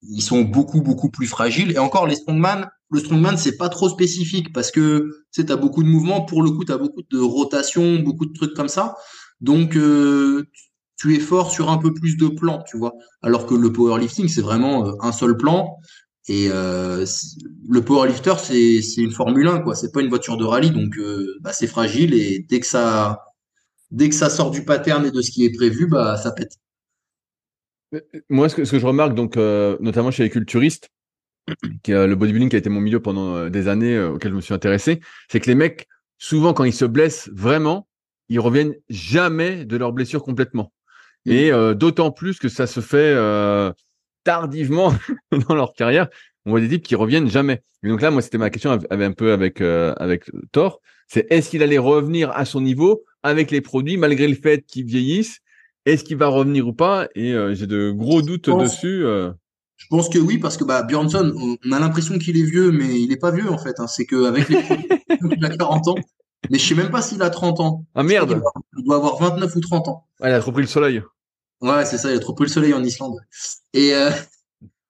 ils sont beaucoup plus fragiles et encore le strongman c'est pas trop spécifique parce que tu sais t'as beaucoup de mouvements, pour le coup t'as beaucoup de rotation, beaucoup de trucs comme ça. Donc tu es fort sur un peu plus de plans, tu vois. Alors que le powerlifting c'est vraiment un seul plan. Et le powerlifter, c'est une Formule 1, quoi. C'est pas une voiture de rallye, donc bah, c'est fragile et dès que ça sort du pattern et de ce qui est prévu, bah ça pète. moi, ce que je remarque, donc, notamment chez les culturistes, le bodybuilding qui a été mon milieu pendant des années, auquel je me suis intéressé, c'est que les mecs, souvent, quand ils se blessent vraiment, ils reviennent jamais de leur blessure complètement. Et Mm. d'autant plus que ça se fait tardivement dans leur carrière. On voit des types qui reviennent jamais. Et donc là, moi, c'était ma question avec un peu avec Thor. C'est est-ce qu'il allait revenir à son niveau avec les produits, malgré le fait qu'ils vieillissent? Est-ce qu'il va revenir ou pas? Et j'ai de gros Je doutes pense, dessus. je pense que oui, parce que bah, Björnsson, on a l'impression qu'il est vieux, mais il est pas vieux en fait, hein. C'est qu'avec les produits, il a 40 ans. Mais je sais même pas s'il a 30 ans. Ah Je crois qu'il merde! doit avoir 29 ou 30 ans. Ah, il a trop pris le soleil. Ouais, c'est ça, il a trop pris le soleil en Islande. Et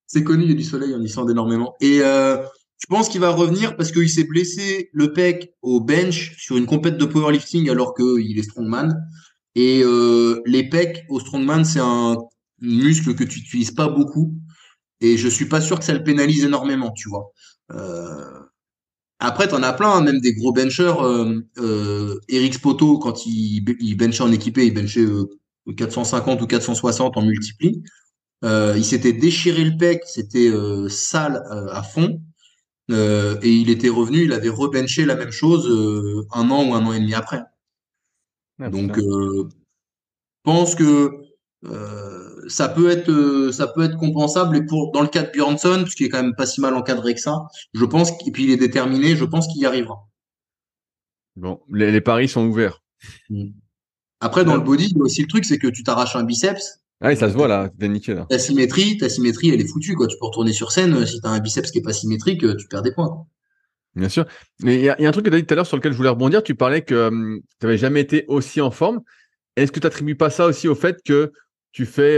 c'est connu, il y a du soleil en Islande énormément. Et je pense qu'il va revenir parce qu'il s'est blessé le pec au bench sur une compète de powerlifting alors qu'il est strongman. Et les pecs au strongman, c'est un muscle que tu n'utilises pas beaucoup. Et je suis pas sûr que ça le pénalise énormément, tu vois. Euh, Après, t'en as plein, hein, même des gros benchers. Eric Spoto, quand il benchait en équipé, il benchait 450 ou 460 en multipli. Il s'était déchiré le pec, c'était sale à fond. Et il était revenu, il avait rebenché la même chose 1 an ou 1 an et demi après. Ah Donc, putain. je pense que ça peut être compensable. Et dans le cas de Björnsson, parce qu'il est quand même pas si mal encadré que ça, je pense et puis il est déterminé, je pense qu'il y arrivera. Bon, les paris sont ouverts. Mm. Après, dans le body, il y a aussi le truc, c'est que tu t'arraches un biceps, Ah, et ça se voit là, t'es nickel là. ta symétrie, elle est foutue, quoi. Tu peux retourner sur scène, si t'as un biceps qui est pas symétrique, tu perds des points, quoi. Bien sûr. Mais il y a un truc que tu as dit tout à l'heure sur lequel je voulais rebondir. Tu parlais que tu n'avais jamais été aussi en forme. Est-ce que tu n'attribues pas ça aussi au fait que tu fais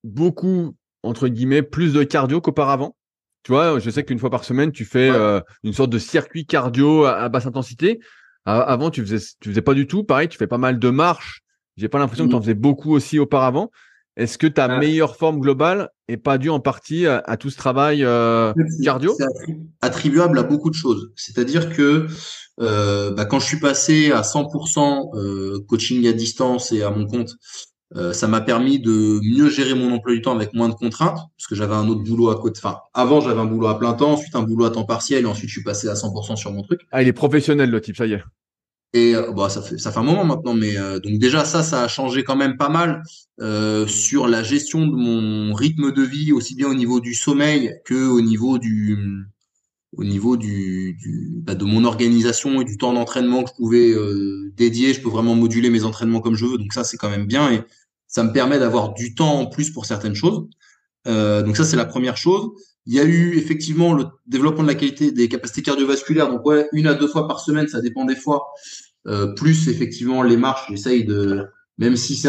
beaucoup, entre guillemets, plus de cardio qu'auparavant? Tu vois, je sais qu'une fois par semaine, tu fais Ouais. une sorte de circuit cardio à basse intensité. Avant, tu faisais pas du tout. Pareil, tu fais pas mal de marches. J'ai pas l'impression que tu en Mm. faisais beaucoup aussi auparavant. Est-ce que ta Euh, meilleure forme globale est pas due en partie à tout ce travail C'est cardio? attribuable à beaucoup de choses. C'est-à-dire que quand je suis passé à 100% coaching à distance et à mon compte, ça m'a permis de mieux gérer mon emploi du temps avec moins de contraintes, parce que j'avais un autre boulot à côté. Enfin, avant, j'avais un boulot à plein temps, ensuite un boulot à temps partiel, et ensuite je suis passé à 100% sur mon truc. Ah, il est professionnel, le type, ça y est. Et bah, ça fait un moment maintenant, mais donc déjà ça a changé quand même pas mal sur la gestion de mon rythme de vie, aussi bien au niveau du sommeil que au niveau de mon organisation et du temps d'entraînement que je pouvais dédier. Je peux vraiment moduler mes entraînements comme je veux, donc ça c'est quand même bien et ça me permet d'avoir du temps en plus pour certaines choses. Donc ça, c'est la première chose. Il y a eu effectivement le développement de la qualité des capacités cardiovasculaires. Donc ouais, 1 à 2 fois par semaine, ça dépend des fois. Plus effectivement les marches, j'essaye de, même si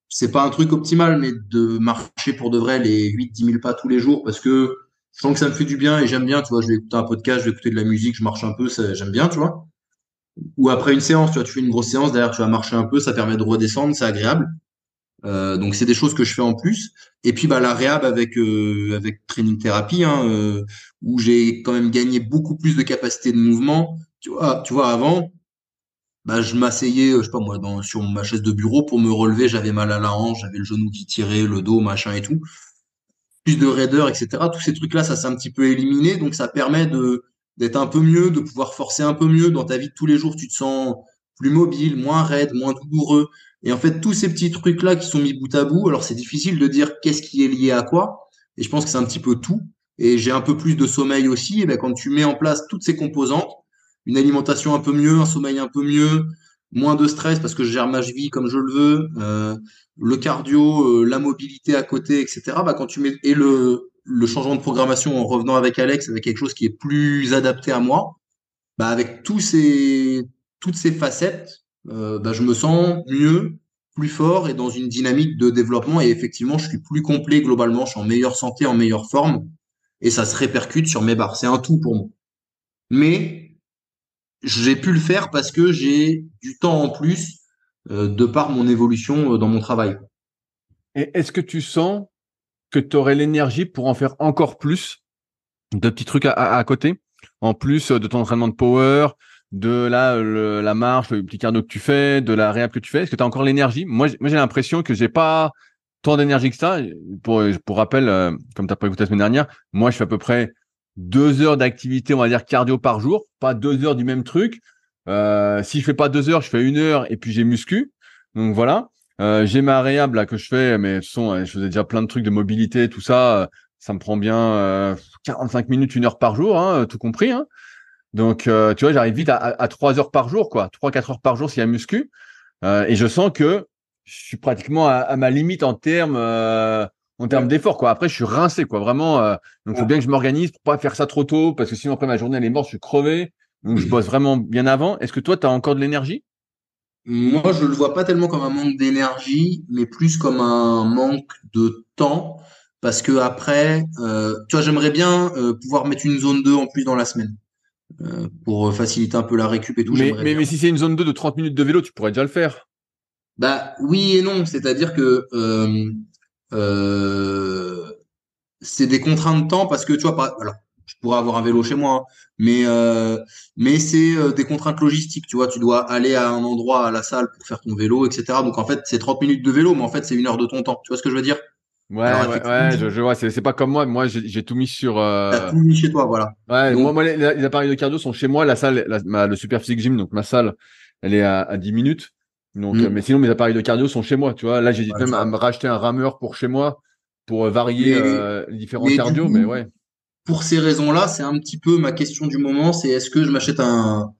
c'est pas un truc optimal, mais de marcher pour de vrai les 8 10 000 pas tous les jours parce que je sens que ça me fait du bien et j'aime bien, tu vois, je vais écouter un podcast, je vais écouter de la musique, je marche un peu, j'aime bien, tu vois. Ou après une séance, tu vois, tu fais une grosse séance, derrière tu vas marcher un peu, ça permet de redescendre, c'est agréable. Donc c'est des choses que je fais en plus. Et puis bah la réhab avec training thérapie, hein, où j'ai quand même gagné beaucoup plus de capacité de mouvement. Tu vois avant, bah je m'asseyais, je sais pas moi, sur ma chaise de bureau pour me relever, j'avais mal à la hanche, j'avais le genou qui tirait, le dos, machin et tout. Plus de raideur, etc. Tous ces trucs-là, ça s'est un petit peu éliminé, donc ça permet de d'être un peu mieux, de pouvoir forcer un peu mieux dans ta vie de tous les jours. Tu te sens plus mobile, moins raide, moins douloureux. Et en fait, tous ces petits trucs-là qui sont mis bout à bout, alors c'est difficile de dire qu'est-ce qui est lié à quoi. Et je pense que c'est un petit peu tout. Et j'ai un peu plus de sommeil aussi. Et ben, quand tu mets en place toutes ces composantes, une alimentation un peu mieux, un sommeil un peu mieux, moins de stress parce que je gère ma vie comme je le veux, le cardio, la mobilité à côté, etc. Bah, quand tu mets et le changement de programmation en revenant avec Alex, avec quelque chose qui est plus adapté à moi, bah, avec toutes ces facettes, bah, je me sens mieux, plus fort et dans une dynamique de développement. Et effectivement, je suis plus complet globalement, je suis en meilleure santé, en meilleure forme, et ça se répercute sur mes barres. C'est un tout pour moi. Mais j'ai pu le faire parce que j'ai du temps en plus de par mon évolution dans mon travail. Et est-ce que tu sens que tu aurais l'énergie pour en faire encore plus de petits trucs à côté, en plus de ton entraînement de power, de la marche, le petit cardio que tu fais, de la réhab que tu fais? Est-ce que tu as encore l'énergie? Moi, j'ai l'impression que j'ai pas tant d'énergie que ça. Pour rappel, comme tu n'as pas écouté la semaine dernière, moi, je fais à peu près 2 heures d'activité, on va dire cardio par jour, pas 2 heures du même truc. Si je fais pas 2 heures, je fais 1 heure et puis j'ai muscu. Donc voilà. J'ai ma réhab là que je fais, mais de toute façon, je faisais déjà plein de trucs de mobilité, tout ça. Ça me prend bien 45 minutes, 1 heure par jour, hein, tout compris. Hein. Donc, tu vois, j'arrive vite à 3 heures par jour, quoi. 3 4 heures par jour s'il y a muscu. Et je sens que je suis pratiquement à ma limite en termes Ouais. d'effort, quoi. Après, je suis rincé, quoi. Vraiment, donc, il faut Ouais. bien que je m'organise pour pas faire ça trop tôt, parce que sinon, après, ma journée, elle est morte, je suis crevé. Donc, je bosse vraiment bien avant. Est-ce que toi, tu as encore de l'énergie? Moi, je le vois pas tellement comme un manque d'énergie, mais plus comme un manque de temps. Parce que après, tu vois, j'aimerais bien pouvoir mettre une zone 2 en plus dans la semaine pour faciliter un peu la récup et tout. Mais, J'aimerais mais, bien. mais si c'est une zone 2 de 30 minutes de vélo, tu pourrais déjà le faire. Bah oui et non, c'est-à-dire que euh, c'est des contraintes de temps parce que tu vois, alors je pourrais avoir un vélo chez moi, hein, mais c'est des contraintes logistiques. Tu vois, tu dois aller à un endroit à la salle pour faire ton vélo, etc. Donc en fait, c'est 30 minutes de vélo, mais en fait, c'est 1 heure de ton temps. Tu vois ce que je veux dire? Ouais, Alors ouais, ouais, effectivement, je vois, c'est pas comme moi. Moi, j'ai tout mis sur. t'as tout mis chez toi, voilà. Ouais, Donc les appareils de cardio sont chez moi. La salle, le Super Physique Gym, donc ma salle, elle est à 10 minutes. Donc, mais hmm, sinon, mes appareils de cardio sont chez moi. Tu vois, là, j'hésite voilà, même tu à vois. me racheter un rameur pour chez moi pour varier Mais les différents mais du cardio. Mais coup, ouais. pour ces raisons-là, c'est un petit peu ma question du moment, c'est est-ce que je m'achète un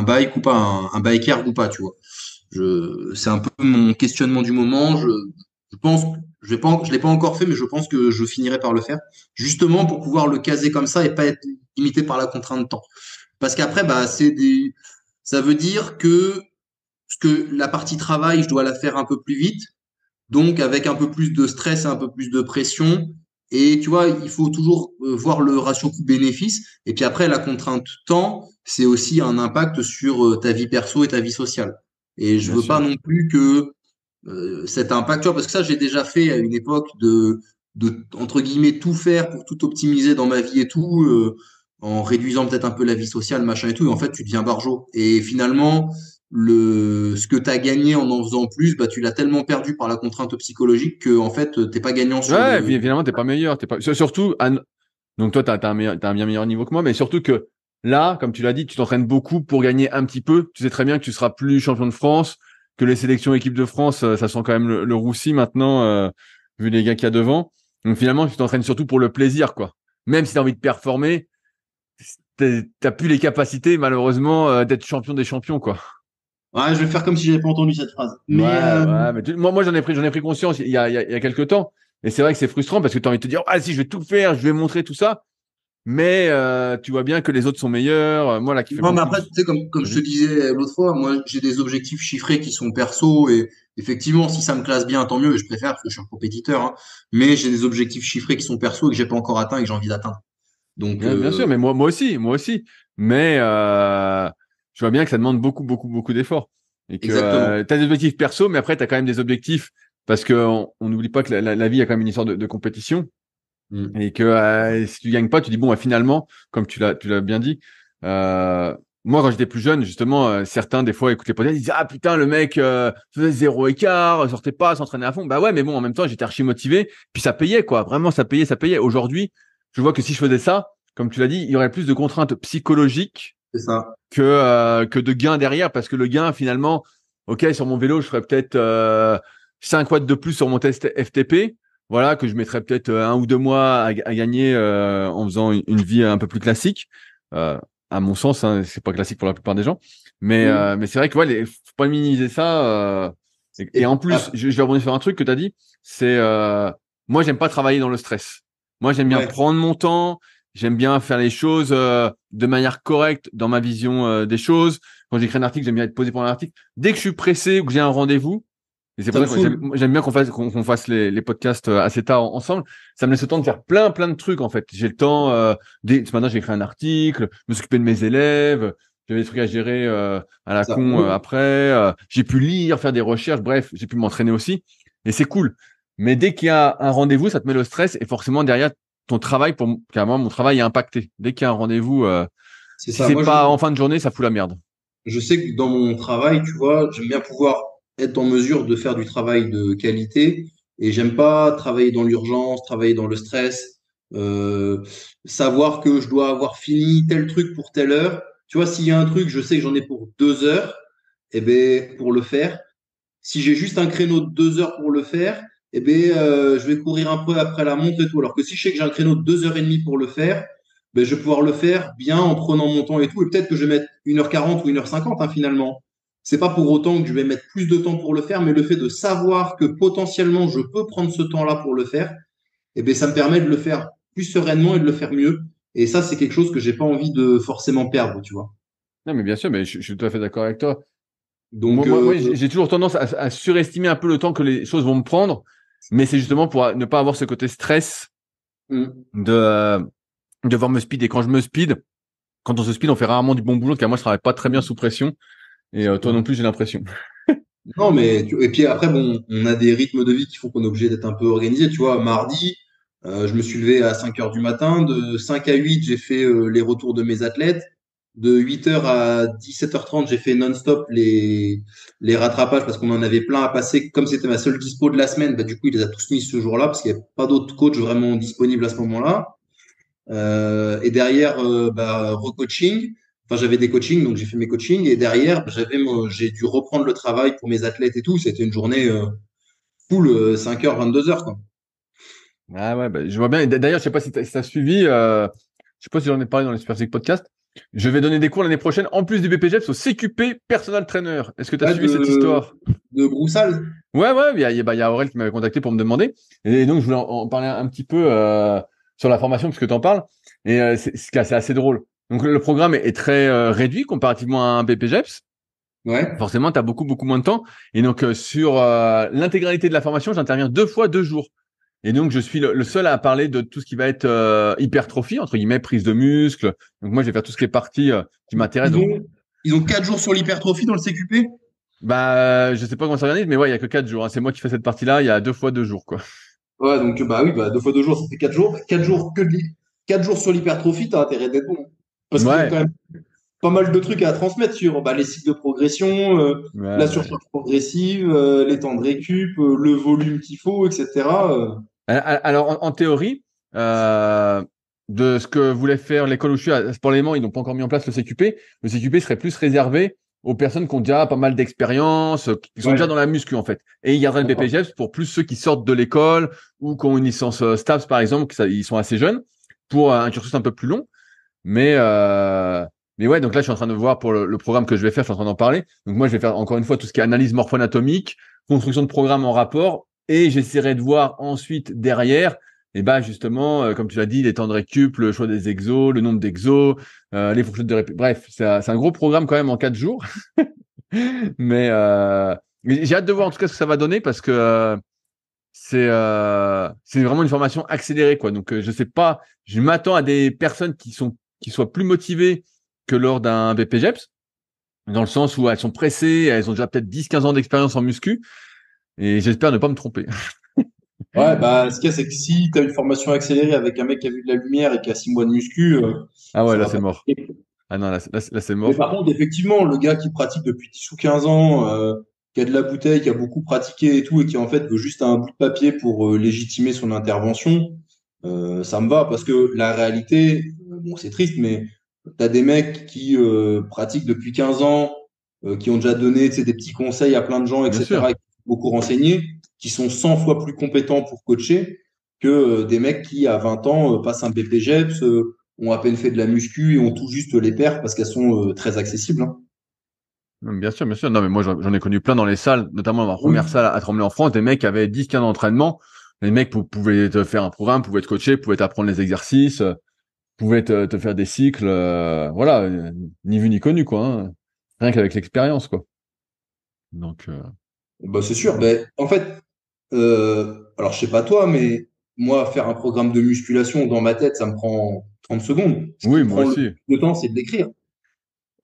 bike ou pas, un biker ou pas, tu vois. C'est un peu mon questionnement du moment. Je pense, je l'ai pas encore fait, mais je pense que je finirai par le faire, justement pour pouvoir le caser comme ça et pas être limité par la contrainte de temps. Parce qu'après, bah, ça veut dire que la partie travail, je dois la faire un peu plus vite, donc avec un peu plus de stress, un peu plus de pression. Et tu vois, il faut toujours voir le ratio coût-bénéfice. Et puis après, la contrainte temps, c'est aussi un impact sur ta vie perso et ta vie sociale. Et je Bien veux pas sûr. non plus que cet impact, tu vois, parce que ça, j'ai déjà fait à une époque entre guillemets, tout faire pour tout optimiser dans ma vie et tout, en réduisant peut-être un peu la vie sociale, machin et tout. Et en fait, tu deviens barjot. Et finalement, ce que tu as gagné en faisant plus, bah, tu l'as tellement perdu par la contrainte psychologique que, en fait, t'es pas gagnant sur Ouais, et puis le. évidemment, t'es pas meilleur. T'es pas. Surtout, donc toi, t'as un bien meilleur niveau que moi, mais surtout que Là, comme tu l'as dit, tu t'entraînes beaucoup pour gagner un petit peu. Tu sais très bien que tu seras plus champion de France, que les sélections équipes de France, ça sent quand même le roussi maintenant, vu les gars qu'il y a devant. Donc finalement, tu t'entraînes surtout pour le plaisir, quoi. Même si tu as envie de performer, t'as plus les capacités, malheureusement, d'être champion des champions, quoi. Ouais, je vais faire comme si j'avais pas entendu cette phrase. Ouais, Mais ouais, mais moi, j'en ai pris conscience il y a quelques temps. Et c'est vrai que c'est frustrant parce que tu as envie de te dire, ah, si, je vais tout faire, je vais montrer tout ça. Mais tu vois bien que les autres sont meilleurs. Moi, là, qui fait non, mais beaucoup de... après, tu sais, comme je te Vas-y. disais l'autre fois, moi, j'ai des objectifs chiffrés qui sont perso et effectivement, si ça me classe bien, tant mieux, et je préfère parce que je suis un compétiteur, hein. Mais j'ai des objectifs chiffrés qui sont perso et que j'ai pas encore atteints et que j'ai envie d'atteindre. Donc, Bien sûr, mais moi aussi, moi aussi. Mais je vois bien que ça demande beaucoup, beaucoup, beaucoup d'efforts. Et que exactement. tu as des objectifs perso, mais après, tu as quand même des objectifs parce que on n'oublie pas que la vie a quand même une histoire de compétition. Mm. Et que si tu gagnes pas, tu dis bon, bah, finalement, comme tu l'as bien dit, moi quand j'étais plus jeune, justement, certains des fois écoutaient les podcasts, ils disaient ah putain le mec faisait zéro écart, sortait pas, s'entraînait à fond. Bah ouais, mais bon, en même temps, j'étais archi motivé, puis ça payait quoi, vraiment ça payait, ça payait. Aujourd'hui, je vois que si je faisais ça, comme tu l'as dit, il y aurait plus de contraintes psychologiques C'est ça. que de gains derrière, parce que le gain finalement, ok, sur mon vélo, je ferais peut-être 5 watts de plus sur mon test FTP, voilà, que je mettrais peut-être 1 ou 2 mois à gagner en faisant une vie un peu plus classique. À mon sens, hein, c'est pas classique pour la plupart des gens, mais Mm. c'est vrai que ouais, faut pas minimiser ça. Et en plus, Ah, je vais rebondir sur un truc que tu as dit, c'est moi j'aime pas travailler dans le stress. Moi j'aime bien ouais. prendre mon temps. J'aime bien faire les choses de manière correcte dans ma vision des choses. Quand j'écris un article, j'aime bien être posé pour un article. Dès que je suis pressé ou que j'ai un rendez-vous, et c'est Ça pour me ça que saoule. j'aime bien qu'on fasse les podcasts assez tard ensemble. Ça me laisse le temps de faire plein plein de trucs en fait. J'ai le temps. Ce matin, j'ai écrit un article, me s'occuper de mes élèves. J'avais des trucs à gérer à la Ça. con après. J'ai pu lire, faire des recherches. Bref, j'ai pu m'entraîner aussi. Et c'est cool. Mais dès qu'il y a un rendez-vous, ça te met le stress et forcément derrière ton travail, carrément, mon travail est impacté. Dès qu'il y a un rendez-vous, C'est si ça. c'est Moi, pas en fin de journée, ça fout la merde. je sais que dans mon travail, tu vois, j'aime bien pouvoir être en mesure de faire du travail de qualité et j'aime pas travailler dans l'urgence, travailler dans le stress, euh, savoir que je dois avoir fini tel truc pour telle heure. Tu vois, s'il y a un truc, je sais que j'en ai pour 2 heures, et ben pour le faire. Si j'ai juste un créneau de 2 heures pour le faire, eh ben je vais courir un peu après la montre et tout. Alors que si je sais que j'ai un créneau de 2 heures et demie pour le faire, ben, je vais pouvoir le faire bien en prenant mon temps et tout. Et peut-être que je vais mettre 1h40 ou 1h50 hein, finalement. C'est pas pour autant que je vais mettre plus de temps pour le faire, mais le fait de savoir que potentiellement je peux prendre ce temps-là pour le faire, eh ben, ça me permet de le faire plus sereinement et de le faire mieux. Et ça, c'est quelque chose que j'ai pas envie de forcément perdre, tu vois. Non, mais bien sûr, mais je suis tout à fait d'accord avec toi. Donc, Moi, j'ai toujours tendance à surestimer un peu le temps que les choses vont me prendre, mais c'est justement pour ne pas avoir ce côté stress mm, de devoir me speed. Et quand je me speed, quand on se speed, on fait rarement du bon boulot, car moi, je travaille pas très bien sous pression. Et toi non plus, j'ai l'impression. non, mais et puis après, bon, on a des rythmes de vie qui font qu'on est obligé d'être un peu organisé. Tu vois, mardi, je me suis levé à 5 heures du matin. De 5 à 8, j'ai fait les retours de mes athlètes. De 8 heures à 17h30, j'ai fait non-stop les rattrapages parce qu'on en avait plein à passer. Comme c'était ma seule dispo de la semaine, bah, du coup, il les a tous mis ce jour-là parce qu'il n'y avait pas d'autres coachs vraiment disponibles à ce moment-là. Et derrière, bah, recoaching. Enfin, j'avais des coachings, donc j'ai fait mes coachings. Et derrière, j'ai dû reprendre le travail pour mes athlètes et tout. C'était une journée full 5h, 22h, quoi. Ah ouais, bah, je vois bien. Et d'ailleurs, je sais pas si t'as suivi, je sais pas si j'en ai parlé dans les Super Physique Podcast. Je vais donner des cours l'année prochaine, en plus du BPGEPS, au CQP Personal Trainer. Est-ce que tu as Ouais, suivi cette histoire? de Broussal. Ouais, il y a Aurel qui m'avait contacté pour me demander. Et donc, je voulais en parler un petit peu sur la formation, puisque tu en parles. Et c'est assez drôle. Donc, le programme est très réduit comparativement à un BPGEPS. Ouais. Forcément, tu as beaucoup, beaucoup moins de temps. Et donc, sur l'intégralité de la formation, j'interviens 2 fois 2 jours. Et donc, je suis le seul à parler de tout ce qui va être hypertrophie, entre guillemets, prise de muscle. Donc, moi, je vais faire tout ce qui est partie qui m'intéresse. Ils Donc, ont, ils ont 4 jours sur l'hypertrophie dans le CQP. bah, je sais pas comment ça s'organise, mais ouais, il y a que 4 jours, hein. C'est moi qui fais cette partie-là. Il y a 2 fois 2 jours, quoi. Ouais, donc bah oui, bah 2 fois 2 jours, ça fait 4 jours. 4 jours 4 jours sur l'hypertrophie, t'as intérêt d'être bon. Parce qu'ils ont Ouais. quand même pas mal de trucs à transmettre sur bah, les cycles de progression, Ouais, la ouais. surcharge progressive, les temps de récup, le volume qu'il faut, etc. Alors, en théorie, euh, de ce que voulait faire l'école où je suis à Sport Léman, ils n'ont pas encore mis en place le CQP. Le CQP serait plus réservé aux personnes qui ont déjà pas mal d'expérience, qui sont déjà Ouais, dans la muscu en fait. Et il y aurait le d'accord. BPGEPS pour plus ceux qui sortent de l'école ou qui ont une licence STAPS par exemple, ils sont assez jeunes, pour un cursus un peu plus long. Mais mais ouais, donc là je suis en train de voir pour le programme que je vais faire, je suis en train d'en parler. Donc moi je vais faire encore une fois tout ce qui est analyse morpho-anatomique, construction de programme en rapport, et j'essaierai de voir ensuite derrière, et ben justement, comme tu l'as dit, les temps de récup, le choix des exos, le nombre d'exos, les fourchettes de bref, c'est un gros programme quand même en 4 jours. Mais j'ai hâte de voir en tout cas ce que ça va donner parce que c'est vraiment une formation accélérée quoi. Donc je sais pas, je m'attends à des personnes qui soient plus motivées que lors d'un BPGEPS, dans le sens où elles sont pressées, elles ont déjà peut-être 10-15 ans d'expérience en muscu, et j'espère ne pas me tromper. Ouais, bah, ce qu'il y a, c'est que si tu as une formation accélérée avec un mec qui a vu de la lumière et qui a 6 mois de muscu, Ah ouais, ça là va c'est pas. mort. Ah non, là, c'est Mais mort. par contre, effectivement, le gars qui pratique depuis 10 ou 15 ans, qui a de la bouteille, qui a beaucoup pratiqué et tout, et qui en fait veut juste un bout de papier pour légitimer son intervention, ça me va parce que la réalité, bon, c'est triste, mais tu as des mecs qui pratiquent depuis 15 ans, qui ont déjà donné, tu sais, des petits conseils à plein de gens, Bien sûr. etc., et qui sont beaucoup renseignés, qui sont 100 fois plus compétents pour coacher que des mecs qui, à 20 ans, passent un BPGEPS, ont à peine fait de la muscu et ont tout juste les perfs parce qu'elles sont très accessibles, hein. Bien sûr, bien sûr. Non, mais moi, j'en ai connu plein dans les salles, notamment dans ma première Oui. salle à Tremblay en France, des mecs qui avaient 10-15 ans d'entraînement. Les mecs pouvaient te faire un programme, pouvaient te coacher, pouvaient t'apprendre les exercices, pouvaient te faire des cycles, voilà, ni vu ni connu, quoi, hein. Rien qu'avec l'expérience, quoi. Donc, Bah, c'est sûr. Ben, en fait, alors je sais pas toi, mais moi, faire un programme de musculation dans ma tête, ça me prend 30 secondes. Ce qui oui, me moi prend le aussi. plus de temps, c'est de l'écrire.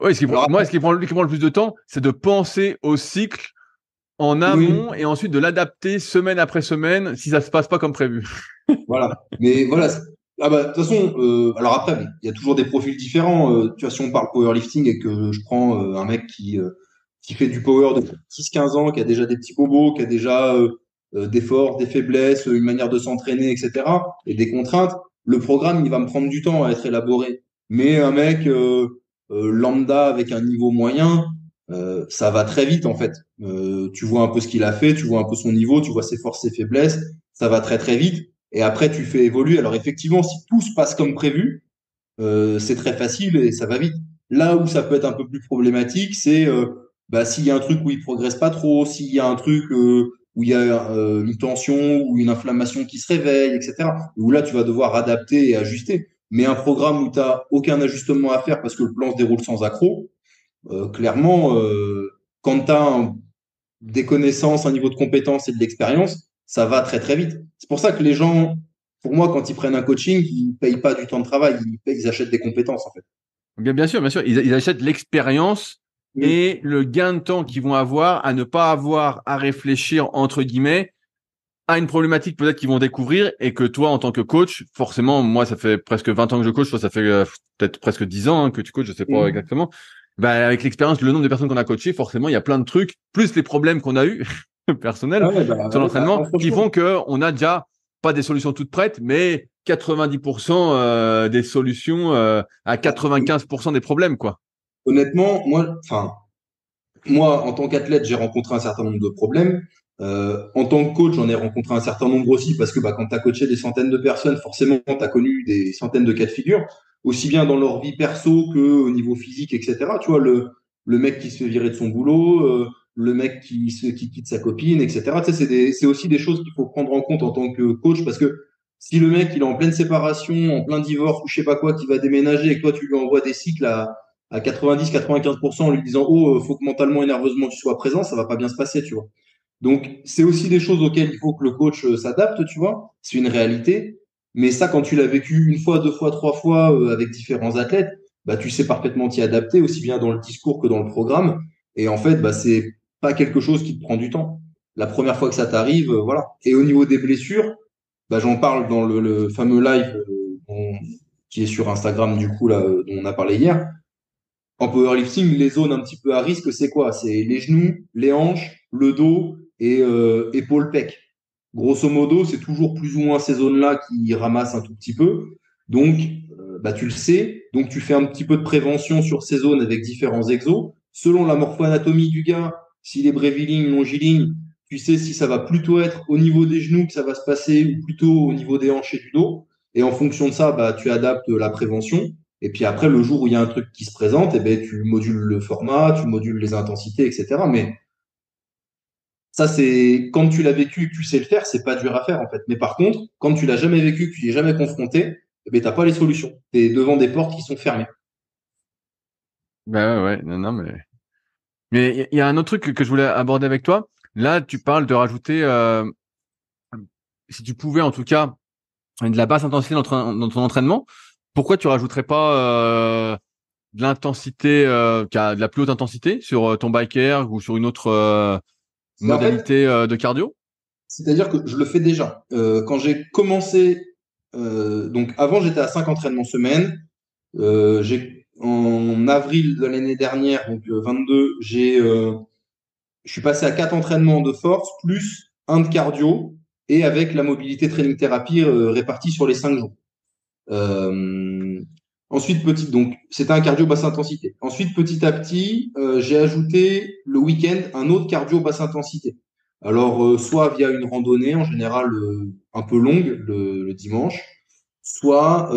Oui, Alors, moi, ce qui prend le plus de temps, c'est de penser au cycle en oui, amont et ensuite de l'adapter semaine après semaine si ça se passe pas comme prévu. voilà. Mais voilà. Ah bah, de toute façon, alors après, bon, il y a toujours des profils différents. Tu vois, si on parle powerlifting et que je prends un mec qui fait du power depuis 10-15 ans, qui a déjà des petits bobos, qui a déjà des forces, des faiblesses, une manière de s'entraîner, etc., et des contraintes, le programme, il va me prendre du temps à être élaboré. Mais un mec lambda avec un niveau moyen, ça va très vite en fait. Tu vois un peu ce qu'il a fait, tu vois un peu son niveau, tu vois ses forces, ses faiblesses, ça va très très vite. Et après, tu fais évoluer. Alors effectivement, si tout se passe comme prévu, c'est très facile et ça va vite. Là où ça peut être un peu plus problématique, c'est bah, s'il y a un truc où il progresse pas trop, s'il y a un truc où il y a une tension ou une inflammation qui se réveille, etc. Où là, tu vas devoir adapter et ajuster. Mais un programme où tu n'as aucun ajustement à faire parce que le plan se déroule sans accroc, clairement, quand tu as des connaissances, un niveau de compétence et de l'expérience, ça va très très vite. C'est pour ça que les gens, pour moi, quand ils prennent un coaching, ils payent pas du temps de travail, ils achètent des compétences en fait. Bien sûr, bien sûr. Ils achètent l'expérience Mm. et le gain de temps qu'ils vont avoir à ne pas avoir à réfléchir, entre guillemets, à une problématique peut-être qu'ils vont découvrir et que toi, en tant que coach, forcément, moi, ça fait presque 20 ans que je coach, toi, ça fait peut-être presque 10 ans hein, que tu coaches, je sais pas Mm. exactement. Bah, avec l'expérience, le nombre de personnes qu'on a coachées, forcément, il y a plein de trucs, plus les problèmes qu'on a eu personnels Ah ouais, bah, sur ouais, bah, l'entraînement, qui franchement, font que on a déjà pas des solutions toutes prêtes, mais 90% des solutions à 95% des problèmes, quoi. honnêtement, moi, en tant qu'athlète, j'ai rencontré un certain nombre de problèmes. En tant que coach, j'en ai rencontré un certain nombre aussi parce que bah, quand tu as coaché des centaines de personnes, forcément, tu as connu des centaines de cas de figure, aussi bien dans leur vie perso que au niveau physique, etc. Tu vois, le mec qui se fait virer de son boulot, le mec qui quitte sa copine, etc. Tu sais, c'est aussi des choses qu'il faut prendre en compte en tant que coach parce que si le mec il est en pleine séparation, en plein divorce ou je sais pas quoi, qui va déménager et que toi tu lui envoies des cycles à 90-95% en lui disant oh faut que mentalement et nerveusement tu sois présent, ça va pas bien se passer, tu vois. Donc c'est aussi des choses auxquelles il faut que le coach s'adapte, tu vois. C'est une réalité. Mais ça, quand tu l'as vécu une fois, deux fois, trois fois avec différents athlètes, bah tu sais parfaitement t'y adapter aussi bien dans le discours que dans le programme. Et en fait, bah c'est pas quelque chose qui te prend du temps. La première fois que ça t'arrive, voilà. Et au niveau des blessures, bah j'en parle dans le fameux live qui est sur Instagram du coup là dont on a parlé hier. En powerlifting, les zones un petit peu à risque, c'est quoi? C'est les genoux, les hanches, le dos et épaules pec. Grosso modo, c'est toujours plus ou moins ces zones-là qui ramassent un tout petit peu. Donc, bah, tu le sais. Donc, tu fais un petit peu de prévention sur ces zones avec différents exos. Selon la morpho-anatomie du gars, s'il est bréviligne, longiligne, tu sais si ça va plutôt être au niveau des genoux que ça va se passer ou plutôt au niveau des hanches et du dos. Et en fonction de ça, bah, tu adaptes la prévention. Et puis après, le jour où il y a un truc qui se présente, eh ben, tu modules le format, tu modules les intensités, etc. Mais ça, c'est quand tu l'as vécu et que tu sais le faire, c'est pas dur à faire en fait. Mais par contre, quand tu l'as jamais vécu, que tu n'y es jamais confronté, eh ben, t'as pas les solutions. Tu es devant des portes qui sont fermées. Ben ouais, non, non, mais il y a un autre truc que je voulais aborder avec toi. Là, tu parles de rajouter, si tu pouvais en tout cas, de la basse intensité dans ton entraînement. Pourquoi tu rajouterais pas de l'intensité, qui a de la plus haute intensité sur ton bike air ou sur une autre Et en fait, modalité de cardio? c'est-à-dire que je le fais déjà. Quand j'ai commencé, donc avant j'étais à 5 entraînements semaine. En avril de l'année dernière, donc 22, je suis passé à 4 entraînements de force plus un de cardio et avec la mobilité training thérapie répartie sur les 5 jours. Euh, Ensuite, donc c'était un cardio basse intensité. Ensuite, petit à petit, j'ai ajouté le week-end un autre cardio basse intensité. Alors, soit via une randonnée, en général un peu longue le dimanche, soit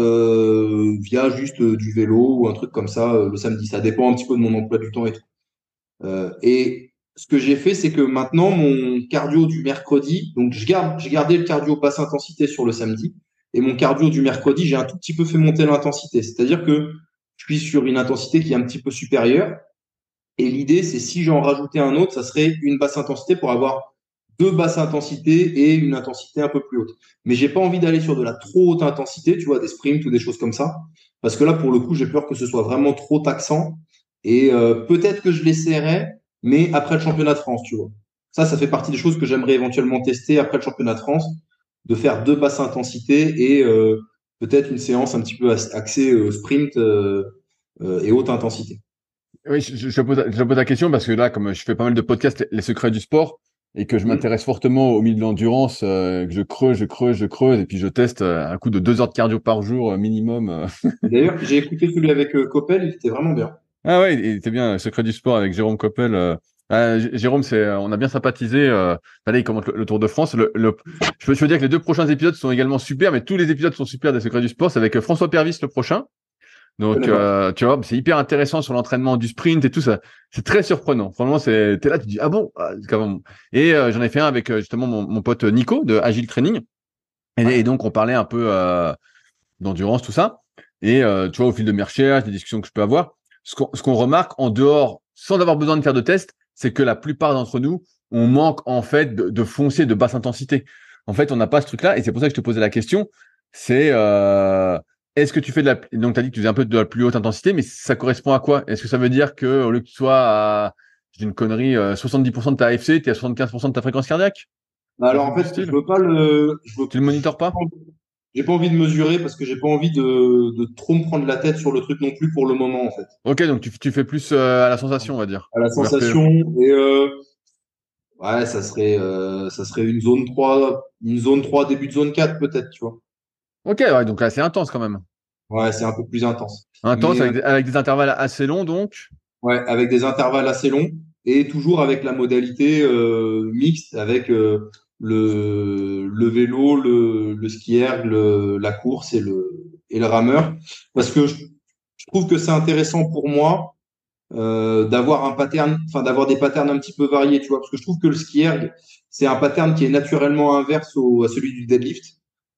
via juste du vélo ou un truc comme ça le samedi. Ça dépend un petit peu de mon emploi du temps et tout. Et ce que j'ai fait, c'est que maintenant, mon cardio du mercredi, donc j'ai gardé le cardio basse intensité sur le samedi, et mon cardio du mercredi, j'ai un tout petit peu fait monter l'intensité. C'est-à-dire que je suis sur une intensité qui est un petit peu supérieure. Et l'idée, c'est si j'en rajoutais un autre, ça serait une basse intensité pour avoir deux basses intensités et une intensité un peu plus haute. Mais j'ai pas envie d'aller sur de la trop haute intensité, tu vois, des sprints ou des choses comme ça. Parce que là, pour le coup, j'ai peur que ce soit vraiment trop taxant. Et peut-être que je l'essaierai, mais après le championnat de France, tu vois. Ça fait partie des choses que j'aimerais éventuellement tester après le championnat de France, de faire deux basses intensités et peut-être une séance un petit peu axée sprint et haute intensité. Oui, je pose la question parce que là, comme je fais pas mal de podcasts, les secrets du sport, et que je Mm. m'intéresse fortement au milieu de l'endurance, que je creuse, et puis je teste un coup de 2 heures de cardio par jour minimum. D'ailleurs, j'ai écouté celui avec Coppel, il était vraiment bien. Ah ouais, il était bien, secret du sport avec Jérôme Coppel. Jérôme, on a bien sympathisé. Là, il commente le Tour de France. Je veux dire que les 2 prochains épisodes sont également super, mais tous les épisodes sont super des secrets du sport. C'est avec François Pervis le prochain. Je Donc, connais pas. tu vois, c'est hyper intéressant sur l'entraînement du sprint et tout ça. C'est très surprenant. Franchement, t'es là, tu te dis, ah bon? C'est quand même... Et j'en ai fait un avec justement mon pote Nico de Agile Training. Et Ouais. donc, on parlait un peu d'endurance, tout ça. Et tu vois, au fil de mes recherches, des discussions que je peux avoir, ce qu'on remarque en dehors, sans avoir besoin de faire de tests, c'est que la plupart d'entre nous, on manque en fait de foncier de basse intensité. En fait, on n'a pas ce truc-là, et c'est pour ça que je te posais la question. C'est est-ce que tu fais donc tu as dit que tu faisais un peu de la plus haute intensité, mais ça correspond à quoi? Est-ce que ça veut dire que au lieu que tu sois à, je dis une connerie, 70% de ta AFC, tu es à 75% de ta fréquence cardiaque? Bah, alors Quelque en chose du fait, je style? veux pas le, Tu le monitores pas? j'ai pas envie de mesurer parce que j'ai pas envie de trop me prendre la tête sur le truc non plus pour le moment en fait. Ok, donc tu fais plus à la sensation, on va dire, À la au RPE. sensation et ouais, ça serait une zone 3 début de zone 4 peut-être, tu vois. Ok, ouais, donc là, c'est intense quand même. Ouais, c'est un peu plus intense. Intense Mais avec des intervalles assez longs, donc. ouais, avec des intervalles assez longs et toujours avec la modalité mixte avec le vélo, le ski erg, la course et le rameur. Parce que je trouve que c'est intéressant pour moi d'avoir un pattern, enfin d'avoir des patterns un petit peu variés, tu vois. Parce que je trouve que le ski erg, c'est un pattern qui est naturellement inverse à celui du deadlift.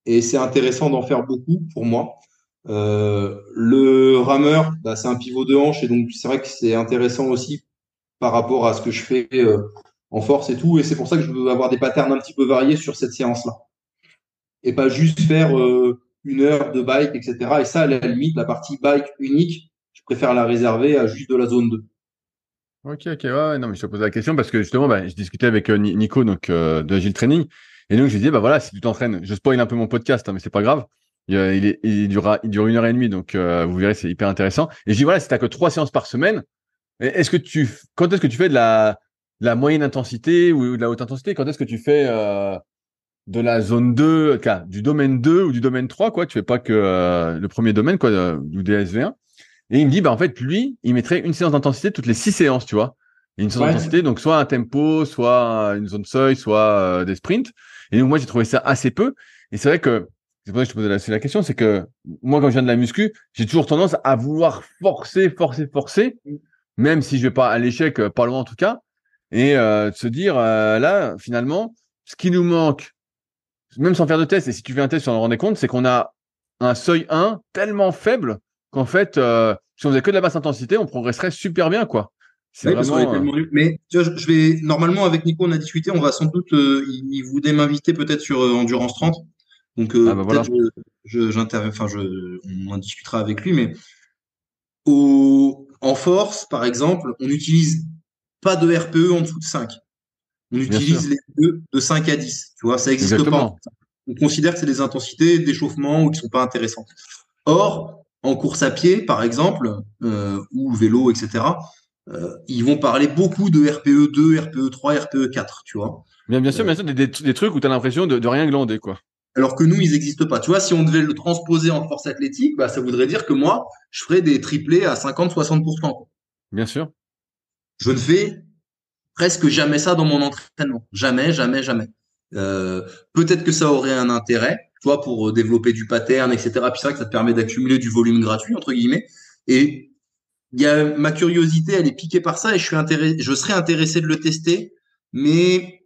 Et c'est intéressant d'en faire beaucoup pour moi. Le rameur, bah, c'est un pivot de hanche et donc c'est vrai que c'est intéressant aussi par rapport à ce que je fais en force et tout. Et c'est pour ça que je veux avoir des patterns un petit peu variés sur cette séance-là. Et pas juste faire une heure de bike, etc. Et ça, à la limite, la partie bike unique, je préfère la réserver à juste de la zone 2. Ok, ok, ouais, ouais, non, mais je te pose la question parce que justement, bah, je discutais avec Nico, donc de Agile Training, et donc je lui disais, bah voilà, si tu t'entraînes, je spoil un peu mon podcast, hein, mais c'est pas grave. Il dure 1 heure et demie, donc vous verrez, c'est hyper intéressant. Et je dis voilà, si t'as que 3 séances par semaine, quand est-ce que tu fais de la moyenne intensité ou de la haute intensité? Quand est-ce que tu fais de la zone 2, du domaine 2 ou du domaine 3, quoi. Tu fais pas que le premier domaine, quoi, du DSV1. Et il me dit, bah, en fait, lui, il mettrait une séance d'intensité toutes les 6 séances, tu vois. Et une séance Ouais. d'intensité, donc soit un tempo, soit une zone seuil, soit des sprints. Et donc, moi, j'ai trouvé ça assez peu. Et c'est vrai que, c'est pour ça que je te posais la question, c'est que moi, quand je viens de la muscu, j'ai toujours tendance à vouloir forcer, même si je vais pas à l'échec, pas loin en tout cas, et de se dire, là, finalement, ce qui nous manque, même sans faire de test, et si tu fais un test, tu en rendais compte, c'est qu'on a un seuil 1 tellement faible qu'en fait, si on faisait que de la basse intensité, on progresserait super bien, quoi. C'est Oui, parce qu'on est vraiment. tellement nul. Mais tu vois, je vais normalement avec Nico, on a discuté, on va sans doute, il voulait m'inviter peut-être sur Endurance 30. Donc Ah bah peut-être voilà. j'interviens, enfin on en discutera avec lui. Mais en force, par exemple, on n'utilise pas de RPE en dessous de 5. On Bien sûr. utilise les RPE de 5 à 10. Tu vois, ça n'existe pas en Exactement. fait. On considère que c'est des intensités d'échauffement ou qui sont pas intéressantes. Or, en course à pied, par exemple, ou vélo, etc., ils vont parler beaucoup de RPE 2, RPE 3, RPE 4, tu vois. Bien sûr, des trucs où tu as l'impression de rien glander, quoi. Alors que nous, ils n'existent pas. Tu vois, si on devait le transposer en force athlétique, bah, ça voudrait dire que moi, je ferais des triplés à 50-60%. Bien sûr. Je ne fais presque jamais ça dans mon entraînement. Jamais, jamais, jamais. Euh, Peut-être que ça aurait un intérêt, tu vois, pour développer du pattern, etc. Puis c'est vrai que ça te permet d'accumuler du volume gratuit, entre guillemets. Et ma curiosité, elle est piquée par ça et je serais intéressé de le tester. Mais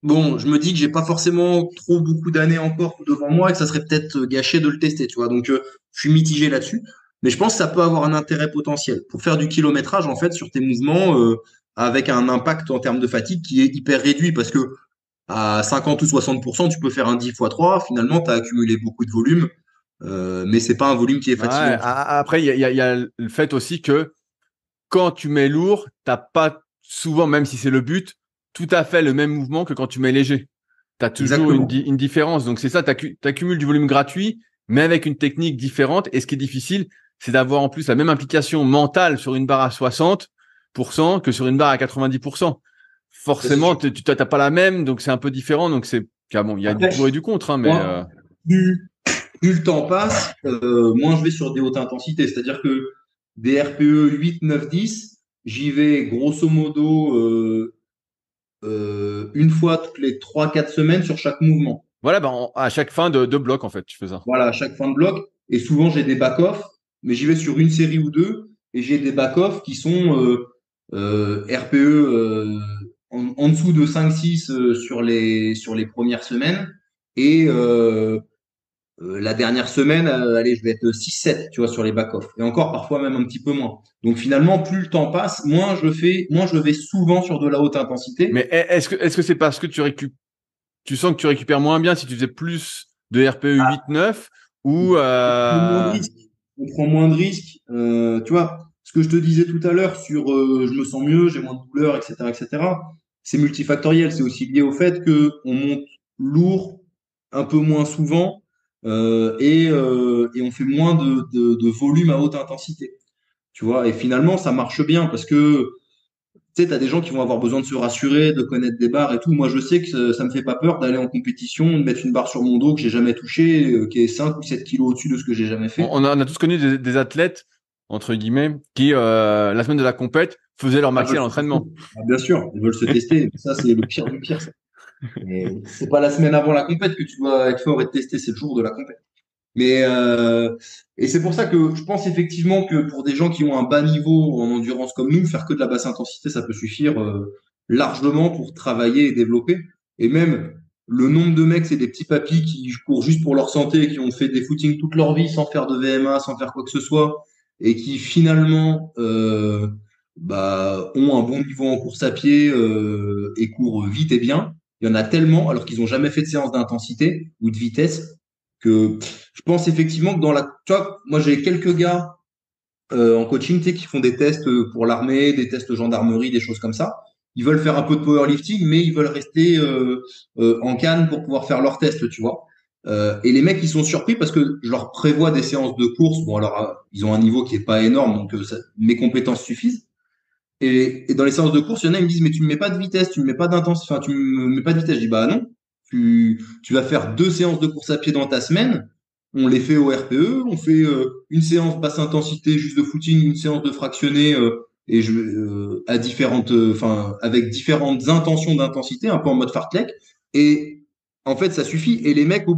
bon, je me dis que j'ai pas forcément trop beaucoup d'années encore devant moi et que ça serait peut-être gâché de le tester, tu vois. Donc, je suis mitigé là-dessus. Mais je pense que ça peut avoir un intérêt potentiel pour faire du kilométrage, en fait, sur tes mouvements, avec un impact en termes de fatigue qui est hyper réduit parce que à 50 ou 60%, tu peux faire un 10 fois 3. Finalement, tu as accumulé beaucoup de volume, mais c'est pas un volume qui est Ouais, fatigant. après, il y a le fait aussi que quand tu mets lourd, t'as pas souvent, même si c'est le but, tout à fait le même mouvement que quand tu mets léger. Tu as toujours Exactement. une différence. Donc c'est ça, tu accumules du volume gratuit, mais avec une technique différente. Et ce qui est difficile, c'est d'avoir en plus la même implication mentale sur une barre à 60% que sur une barre à 90%. Ça, c'est Forcément, sûr. tu n'as pas la même, donc c'est un peu différent. Donc c'est bon, il y a du Après, pour et du contre, hein, mais moi, plus le temps passe, moins je vais sur des hautes intensités. C'est-à-dire que des RPE 8, 9, 10, j'y vais grosso modo une fois toutes les 3, 4 semaines sur chaque mouvement. voilà, bah, à chaque fin de bloc, en fait, tu fais ça. Voilà, à chaque fin de bloc. Et souvent, j'ai des back-off, mais j'y vais sur une série ou deux. Et j'ai des back-off qui sont RPE en dessous de 5-6 sur les premières semaines. Et la dernière semaine, allez, je vais être 6-7, tu vois, sur les back-off. Et encore, parfois même un petit peu moins. Donc finalement, plus le temps passe, moins je vais souvent sur de la haute intensité. Mais est-ce que c'est parce que tu sens que tu récupères moins bien si tu faisais plus de RPE Ah, 8-9 ou on prend moins de risques. On prend moins de risques. Tu vois, ce que je te disais tout à l'heure sur je me sens mieux, j'ai moins de douleur, etc., etc., c'est multifactoriel. C'est aussi lié au fait que on monte lourd un peu moins souvent et on fait moins de volume à haute intensité. Tu vois, et finalement, ça marche bien parce que tu sais, tu as des gens qui vont avoir besoin de se rassurer, de connaître des barres et tout. Moi, je sais que ça me fait pas peur d'aller en compétition, de mettre une barre sur mon dos que j'ai jamais touchée, qui est 5 ou 7 kilos au-dessus de ce que j'ai jamais fait. on a tous connu des athlètes, entre guillemets, qui, la semaine de la compète, faisaient leur Ah, maxi veulent à se tester. l'entraînement. Ah, bien sûr, ils veulent se tester. Ça, c'est le pire du pire, ça. Mais c'est pas la semaine avant la compète que tu dois être fort et te tester, c'est le jour de la compète. Mais et c'est pour ça que je pense effectivement que pour des gens qui ont un bas niveau en endurance comme nous, faire que de la basse intensité, ça peut suffire largement pour travailler et développer. Et même le nombre de mecs, c'est des petits papis qui courent juste pour leur santé, qui ont fait des footings toute leur vie sans faire de VMA, sans faire quoi que ce soit, et qui finalement ont un bon niveau en course à pied et courent vite et bien. Il y en a tellement, alors qu'ils n'ont jamais fait de séance d'intensité ou de vitesse, que je pense effectivement que tu vois, moi j'ai quelques gars en coaching, tu sais, qui font des tests pour l'armée, des tests gendarmerie, des choses comme ça. Ils veulent faire un peu de powerlifting, mais ils veulent rester en canne pour pouvoir faire leurs tests, tu vois. Et les mecs, ils sont surpris parce que je leur prévois des séances de course. Bon, alors, ils ont un niveau qui est pas énorme, donc mes compétences suffisent. Et dans les séances de course, il y en a, ils me disent, mais tu me mets pas de vitesse, tu me mets pas d'intensité, enfin, tu me mets pas de vitesse. Je dis, bah non, Tu vas faire 2 séances de course à pied dans ta semaine. On les fait au RPE. On fait une séance basse intensité, juste de footing, une séance de fractionné à différentes, enfin, avec différentes intentions d'intensité, un peu en mode fartlek. Et en fait, ça suffit. Et les mecs, tu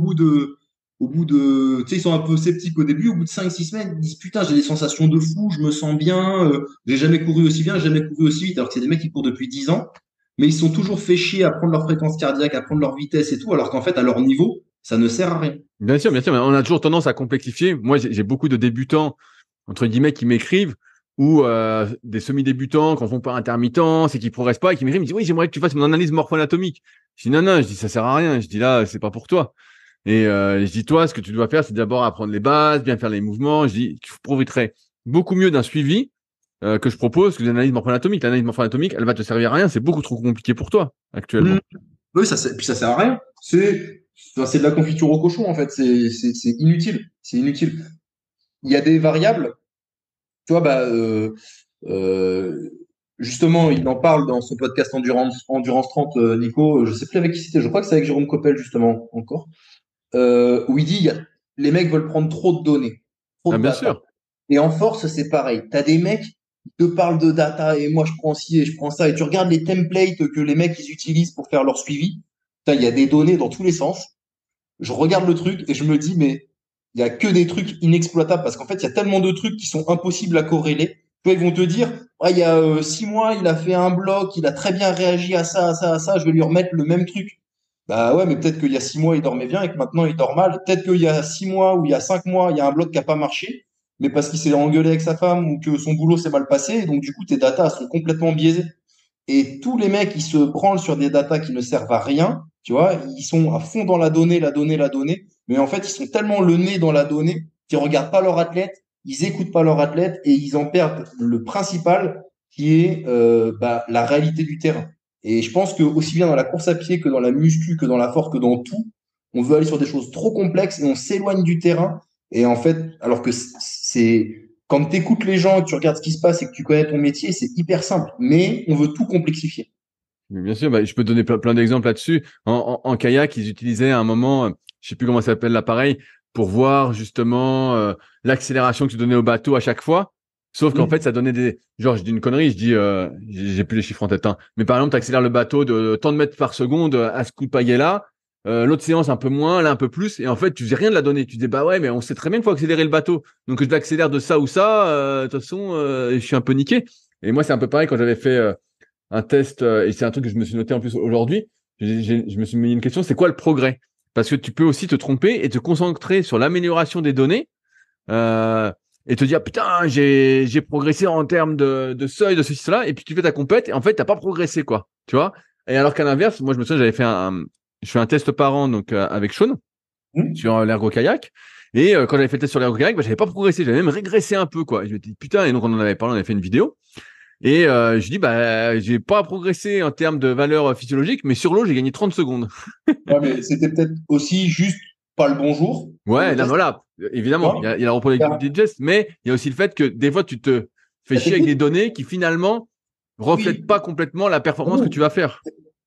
sais, ils sont un peu sceptiques au début. Au bout de 5, 6 semaines, ils disent, putain, j'ai des sensations de fou, je me sens bien, j'ai jamais couru aussi bien, j'ai jamais couru aussi vite, alors que c'est des mecs qui courent depuis 10 ans. Mais ils sont toujours fait chier à prendre leur fréquence cardiaque, à prendre leur vitesse et tout, alors qu'en fait, à leur niveau, ça ne sert à rien. Bien sûr, mais on a toujours tendance à complexifier. Moi, j'ai beaucoup de débutants, entre guillemets, qui m'écrivent, ou des semi-débutants qui en font pas intermittence et qui progressent pas, et qui m'écrivent, ils me disent, oui, j'aimerais que tu fasses mon analyse morpho-anatomique. Je dis, non, je dis, ça sert à rien. Je dis, là, c'est pas pour toi. Et je dis, toi, ce que tu dois faire, c'est d'abord apprendre les bases, bien faire les mouvements. Je dis, tu profiterais beaucoup mieux d'un suivi que je propose que l'analyse morpho-anatomique. L'analyse morpho-anatomique, elle va te servir à rien. C'est beaucoup trop compliqué pour toi, actuellement. Mmh. Oui, puis ça sert à rien. C'est de la confiture au cochon, en fait. C'est inutile. C'est inutile. Il y a des variables. Tu vois, euh, justement, il en parle dans son podcast Endurance 30, Nico. Je sais plus avec qui c'était. Je crois que c'est avec Jérôme Coppel, justement, encore. Où il dit, les mecs veulent prendre trop de données, trop Ah, de bien data. sûr. Et en force, c'est pareil. Tu as des mecs qui te parlent de data et moi, je prends ci et je prends ça. Et tu regardes les templates que les mecs ils utilisent pour faire leur suivi. Putain, il y a des données dans tous les sens. Je regarde le truc et je me dis, mais il y a que des trucs inexploitables parce qu'en fait, il y a tellement de trucs qui sont impossibles à corréler. Tu vois, ils vont te dire, ah, il y a 6 mois, il a fait un bloc, il a très bien réagi à ça, à ça, à ça, je vais lui remettre le même truc. Bah ouais, mais peut-être qu'il y a 6 mois, il dormait bien et que maintenant, il dort mal. Peut-être qu'il y a 6 mois ou il y a 5 mois, il y a un bloc qui n'a pas marché, mais parce qu'il s'est engueulé avec sa femme ou que son boulot s'est mal passé. Et donc, du coup, tes datas sont complètement biaisées. Et tous les mecs, ils se branlent sur des datas qui ne servent à rien, tu vois, ils sont à fond dans la donnée, la donnée, la donnée, mais en fait, ils sont tellement le nez dans la donnée qu'ils regardent pas leur athlète, ils écoutent pas leur athlète et ils en perdent le principal qui est la réalité du terrain. Et je pense que aussi bien dans la course à pied que dans la muscu, que dans la force, que dans tout, on veut aller sur des choses trop complexes et on s'éloigne du terrain. Et en fait, alors que c'est quand tu écoutes les gens, que tu regardes ce qui se passe et que tu connais ton métier, c'est hyper simple. Mais on veut tout complexifier. Mais bien sûr, bah, je peux te donner plein d'exemples là-dessus. En kayak, ils utilisaient à un moment, je sais plus comment ça s'appelle l'appareil, pour voir justement l'accélération que tu donnais au bateau à chaque fois. Sauf qu'en fait, Mmh. ça donnait genre, je dis une connerie, je dis, j'ai plus les chiffres en tête, hein. Mais par exemple, tu accélères le bateau de tant de mètres par seconde à ce coup de pagaie-là. L'autre séance un peu moins, là un peu plus. Et en fait, tu faisais rien de la donnée. Tu dis, bah ouais, mais on sait très bien qu'il faut accélérer le bateau. Donc je l'accélère de ça ou ça. De toute façon, je suis un peu niqué. Et moi, c'est un peu pareil quand j'avais fait un test, et c'est un truc que je me suis noté en plus aujourd'hui. Je me suis mis une question, c'est quoi le progrès? Parce que tu peux aussi te tromper et te concentrer sur l'amélioration des données euh, et te dire putain j'ai progressé en termes de seuil de ceci cela et puis tu fais ta compète et en fait t'as pas progressé quoi, tu vois. Et alors qu'à l'inverse, moi je me souviens j'avais fait je fais un test par an donc avec Sean Mmh. sur l'ergo kayak. Et quand j'avais fait le test sur l'ergo kayak, bah, j'avais pas progressé, j'avais même régressé un peu quoi. Et je me dis putain, et donc on en avait parlé, on avait fait une vidéo. Et je dis, bah, j'ai pas progressé en termes de valeur physiologique, mais sur l'eau, j'ai gagné 30 secondes. Ouais, mais c'était peut-être aussi juste pas le bon jour pour Ouais, le là, test. voilà, Tu évidemment, vois. il y a la reproductibilité de gestes, mais il y a aussi le fait que des fois, tu te fais La chier avec des technique, données qui finalement reflètent oui. pas complètement la performance que tu vas faire.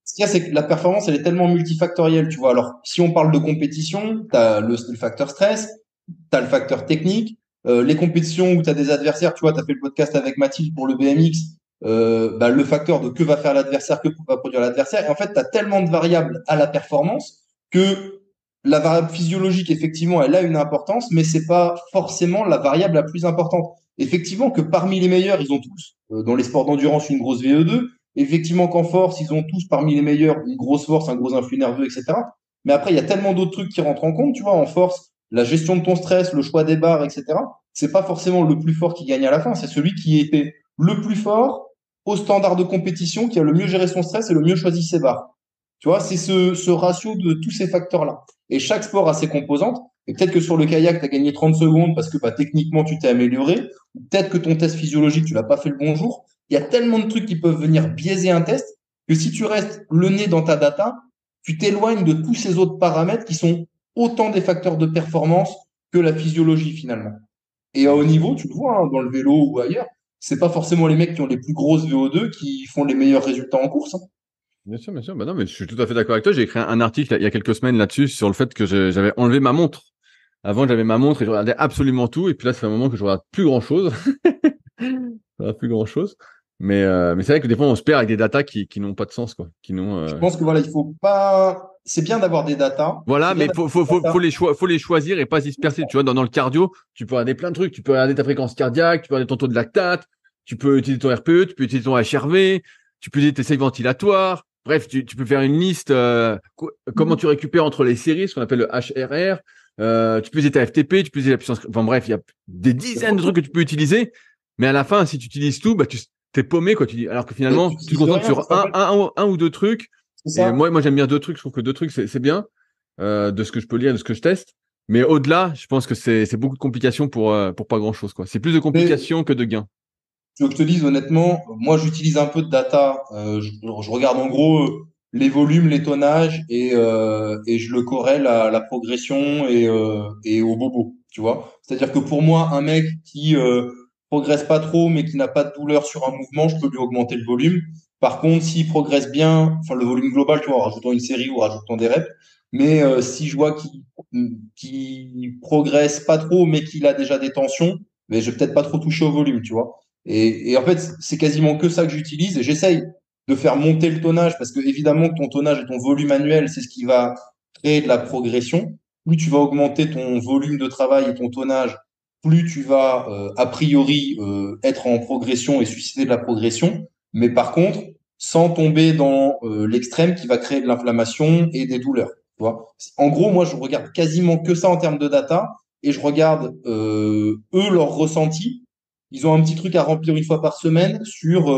Ce qu'il y a, c'est que la performance, elle est tellement multifactorielle, tu vois. Alors, si on parle de compétition, tu as le facteur stress, tu as le facteur technique, les compétitions où tu as des adversaires, tu vois, tu as fait le podcast avec Mathilde pour le BMX, le facteur de que va faire l'adversaire, que va produire l'adversaire. Et en fait, tu as tellement de variables à la performance que la variable physiologique, effectivement, elle a une importance, mais c'est pas forcément la variable la plus importante. Effectivement, que parmi les meilleurs, ils ont tous, dans les sports d'endurance, une grosse VE2. Effectivement qu'en force, ils ont tous parmi les meilleurs une grosse force, un gros influx nerveux, etc. Mais après, il y a tellement d'autres trucs qui rentrent en compte, tu vois, en force, la gestion de ton stress, le choix des barres, etc. C'est pas forcément le plus fort qui gagne à la fin, c'est celui qui était le plus fort au standard de compétition, qui a le mieux géré son stress et le mieux choisi ses barres. Tu vois, c'est ce ratio de tous ces facteurs-là. Et chaque sport a ses composantes. Et peut-être que sur le kayak, tu as gagné 30 secondes parce que techniquement, tu t'es amélioré. Ou peut-être que ton test physiologique, tu l'as pas fait le bon jour. Il y a tellement de trucs qui peuvent venir biaiser un test que si tu restes le nez dans ta data, tu t'éloignes de tous ces autres paramètres qui sont autant des facteurs de performance que la physiologie finalement. Et à haut niveau, tu le vois, hein, dans le vélo ou ailleurs, c'est pas forcément les mecs qui ont les plus grosses VO2 qui font les meilleurs résultats en course, hein. Bien sûr, bien sûr. Bah non, mais je suis tout à fait d'accord avec toi. J'ai écrit un article il y a quelques semaines là-dessus sur le fait que j'avais enlevé ma montre. Avant, j'avais ma montre et je regardais absolument tout. Et puis là, ça fait un moment que je regarde plus grand-chose. Je regarde plus grand-chose. Mais c'est vrai que des fois, on se perd avec des datas qui n'ont pas de sens, quoi. Qui n'ont, Je pense que voilà, il faut pas. C'est bien d'avoir des datas. Voilà, C'est bien mais d'avoir des datas. faut les choisir et pas se disperser. Tu vois, dans le cardio, tu peux regarder plein de trucs. Tu peux regarder ta fréquence cardiaque, tu peux regarder ton taux de lactate, tu peux utiliser ton RPE, tu peux utiliser ton HRV, tu peux utiliser tes seuils ventilatoires. Bref, tu peux faire une liste, comment tu récupères entre les séries, ce qu'on appelle le HRR. Tu peux utiliser ta FTP, tu peux utiliser la puissance. Enfin bref, il y a des dizaines de trucs que tu peux utiliser. Mais à la fin, si tu utilises tout, bah, t'es paumé, quoi. Tu dis, alors que finalement, Tu tu te utilises concentres rien, ça sur s'appelle. un ou deux trucs. C'est Et ça. moi, j'aime bien deux trucs. Je trouve que deux trucs, c'est bien de ce que je peux lire, de ce que je teste. Mais au-delà, je pense que c'est beaucoup de complications pour pas grand-chose, quoi. C'est plus de Mais complications que de gains. tu veux que je te dise honnêtement, moi j'utilise un peu de data. Je regarde en gros les volumes, les tonnages et je le corrèle à la progression et au bobo. Tu vois? C'est-à-dire que pour moi, un mec qui progresse pas trop mais qui n'a pas de douleur sur un mouvement, je peux lui augmenter le volume. Par contre, s'il progresse bien, enfin le volume global, tu vois, en rajoutant une série ou en rajoutant des reps. Mais si je vois qu'il progresse pas trop mais qu'il a déjà des tensions, mais je vais peut-être pas trop toucher au volume, tu vois. Et en fait, c'est quasiment que ça que j'utilise et j'essaye de faire monter le tonnage parce que évidemment que ton tonnage et ton volume annuel, c'est ce qui va créer de la progression. Plus tu vas augmenter ton volume de travail et ton tonnage, plus tu vas a priori être en progression et susciter de la progression. Mais par contre, sans tomber dans l'extrême qui va créer de l'inflammation et des douleurs. Tu vois. En gros, moi, je regarde quasiment que ça en termes de data et je regarde eux leur ressenti. Ils ont un petit truc à remplir une fois par semaine sur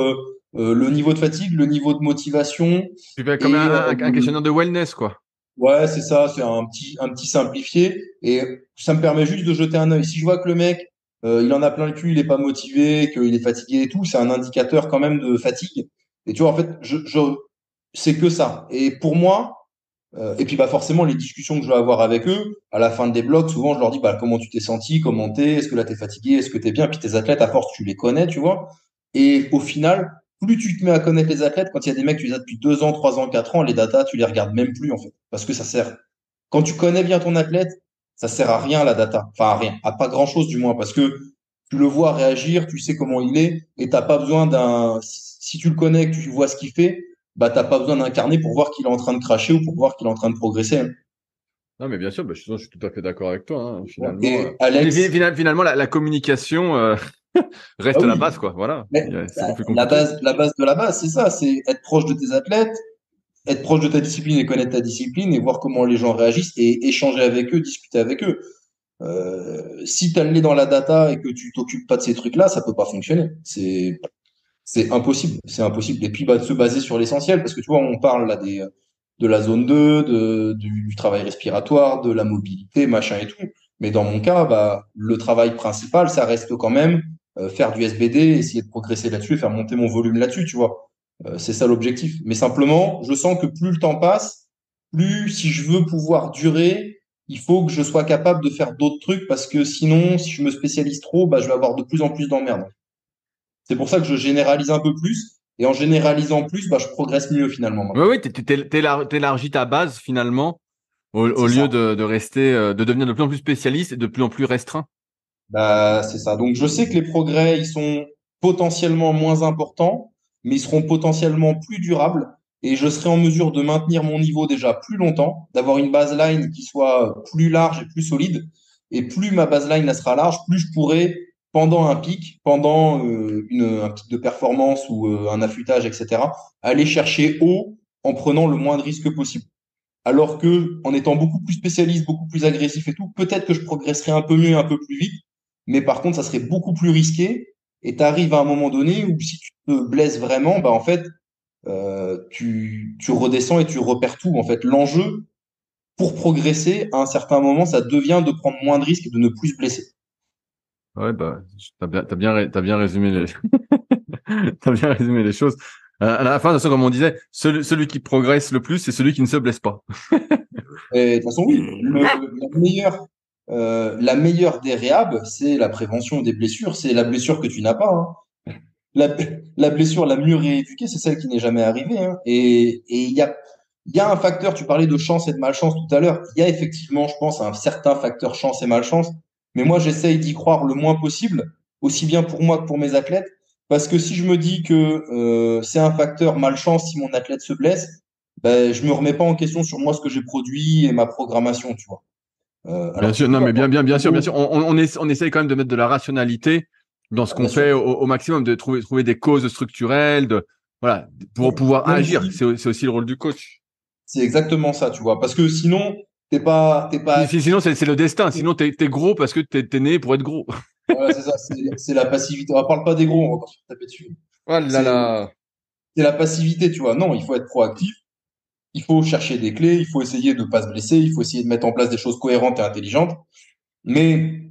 le niveau de fatigue, le niveau de motivation Tu fais comme et un questionnaire de wellness, quoi. ouais, c'est ça, c'est un petit simplifié et ça me permet juste de jeter un œil. Si je vois que le mec il en a plein le cul, il est pas motivé, qu'il est fatigué et tout, c'est un indicateur quand même de fatigue. Et tu vois, en fait, c'est que ça. Et pour moi, et puis bah forcément les discussions que je vais avoir avec eux à la fin des blogs, souvent je leur dis bah comment tu t'es senti, comment t'es, est-ce que là t'es fatigué, est-ce que t'es bien, puis tes athlètes à force tu les connais, tu vois. Et au final, plus tu te mets à connaître les athlètes, quand il y a des mecs tu les as depuis 2 ans, 3 ans, 4 ans, les datas tu les regardes même plus en fait, parce que ça sert. Quand tu connais bien ton athlète, ça sert à rien la data, enfin à rien, à pas grand-chose du moins, parce que tu le vois réagir, tu sais comment il est, et t'as pas besoin d'un. Si tu le connais, que tu vois ce qu'il fait, bah t'as pas besoin d'un carnet pour voir qu'il est en train de cracher ou pour voir qu'il est en train de progresser, hein. Non, mais bien sûr, bah, je suis tout à fait d'accord avec toi, hein. Finalement, Et Alex, finalement, la communication ah reste la oui, base, quoi. Voilà. mais C'est pas plus la compliqué. la base de la base, c'est ça, c'est être proche de tes athlètes, être proche de ta discipline et connaître ta discipline et voir comment les gens réagissent et échanger avec eux, discuter avec eux. Si tu as le nez dans la data et que tu t'occupes pas de ces trucs-là, ça peut pas fonctionner. C'est impossible, c'est impossible. Et puis bah, de se baser sur l'essentiel, parce que tu vois, on parle là de la zone 2, du travail respiratoire, de la mobilité, machin et tout. Mais dans mon cas, bah, le travail principal, ça reste quand même faire du SBD, essayer de progresser là-dessus et faire monter mon volume là-dessus, tu vois. C'est ça l'objectif. Mais simplement, je sens que plus le temps passe, plus si je veux pouvoir durer, il faut que je sois capable de faire d'autres trucs parce que sinon, si je me spécialise trop, bah, je vais avoir de plus en plus d'emmerdes. C'est pour ça que je généralise un peu plus. Et en généralisant plus, bah, je progresse mieux finalement Oui, maintenant. oui, t'élargis ta base finalement au C'est lieu ça. de rester, de devenir de plus en plus spécialiste et de plus en plus restreint. Bah, c'est ça. Donc, je sais que les progrès, ils sont potentiellement moins importants, mais ils seront potentiellement plus durables. Et je serai en mesure de maintenir mon niveau déjà plus longtemps, d'avoir une baseline qui soit plus large et plus solide. Et plus ma baseline elle sera large, plus je pourrai, pendant un pic, pendant un pic de performance ou un affûtage, etc., aller chercher haut en prenant le moins de risques possible. Alors que, en étant beaucoup plus spécialiste, beaucoup plus agressif et tout, peut-être que je progresserai un peu mieux, un peu plus vite, mais par contre, ça serait beaucoup plus risqué. Et tu arrives à un moment donné où si tu te blesses vraiment, bah en fait, tu redescends et tu repères tout. En fait, l'enjeu pour progresser, à un certain moment, ça devient de prendre moins de risques et de ne plus se blesser. Ouais, bah, t'as bien résumé t'as bien résumé les choses. À la fin, de toute façon, comme on disait, celui qui progresse le plus, c'est celui qui ne se blesse pas. Et de toute façon, oui, la meilleure des réhab, c'est la prévention des blessures, c'est la blessure que tu n'as pas, hein. la, la blessure la mieux rééduquée, c'est celle qui n'est jamais arrivée. Hein. Et il y a un facteur, tu parlais de chance et de malchance tout à l'heure. Il y a effectivement, je pense, un certain facteur chance et malchance. Mais moi, j'essaye d'y croire le moins possible, aussi bien pour moi que pour mes athlètes. Parce que si je me dis que c'est un facteur malchance si mon athlète se blesse, ben, je me remets pas en question sur moi ce que j'ai produit et ma programmation, tu vois. Bien Alors que sûr, non, mais bien sûr, bien sûr. ah, On essaye quand même de mettre de la rationalité dans ce qu'on bien sûr. fait au maximum, de trouver des causes structurelles, voilà, pour pouvoir Même agir. si C'est aussi le rôle du coach. c'est exactement ça, tu vois. Parce que sinon, t'es pas Sinon, actif. c'est le destin. Sinon, t'es gros parce que t'es né pour être gros. Voilà, c'est ça. C'est la passivité. On parle pas des gros, on va encore se taper dessus. Oh là C'est là. c'est la passivité, tu vois. Non, il faut être proactif. Il faut chercher des clés. Il faut essayer de pas se blesser. Il faut essayer de mettre en place des choses cohérentes et intelligentes. Mais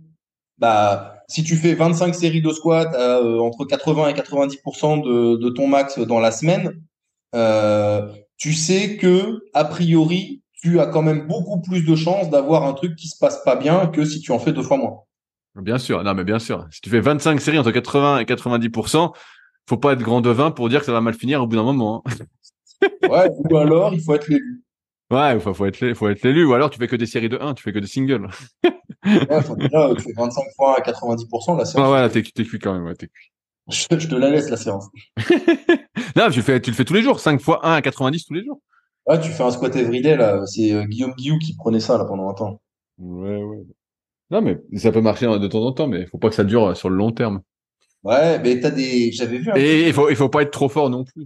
bah, si tu fais 25 séries de squat à, entre 80 et 90% de ton max dans la semaine, tu sais que, a priori, tu as quand même beaucoup plus de chances d'avoir un truc qui se passe pas bien que si tu en fais 2 fois moins. Bien sûr, non, mais bien sûr. Si tu fais 25 séries entre 80 et 90%, faut pas être grand devin pour dire que ça va mal finir au bout d'un moment. Hein. Ouais, ou alors, il faut être l'élu. Ouais, faut être l'élu. Ou alors, tu fais que des séries de 1, tu fais que des singles. Ouais, faut déjà, tu fais 25 fois à 90%, la Ouais, séance, voilà, t'es cuit quand même. Ouais, je te la laisse, la séance. Non, tu le fais tous les jours. 5 fois 1 à 90 tous les jours. Ouais, tu fais un squat everyday, là. C'est Guillaume Guillou qui prenait ça, là, pendant un temps. Ouais, ouais. Non, mais ça peut marcher de temps en temps, mais faut pas que ça dure sur le long terme. Ouais, mais j'avais vu un type. Et il faut pas être trop fort non plus.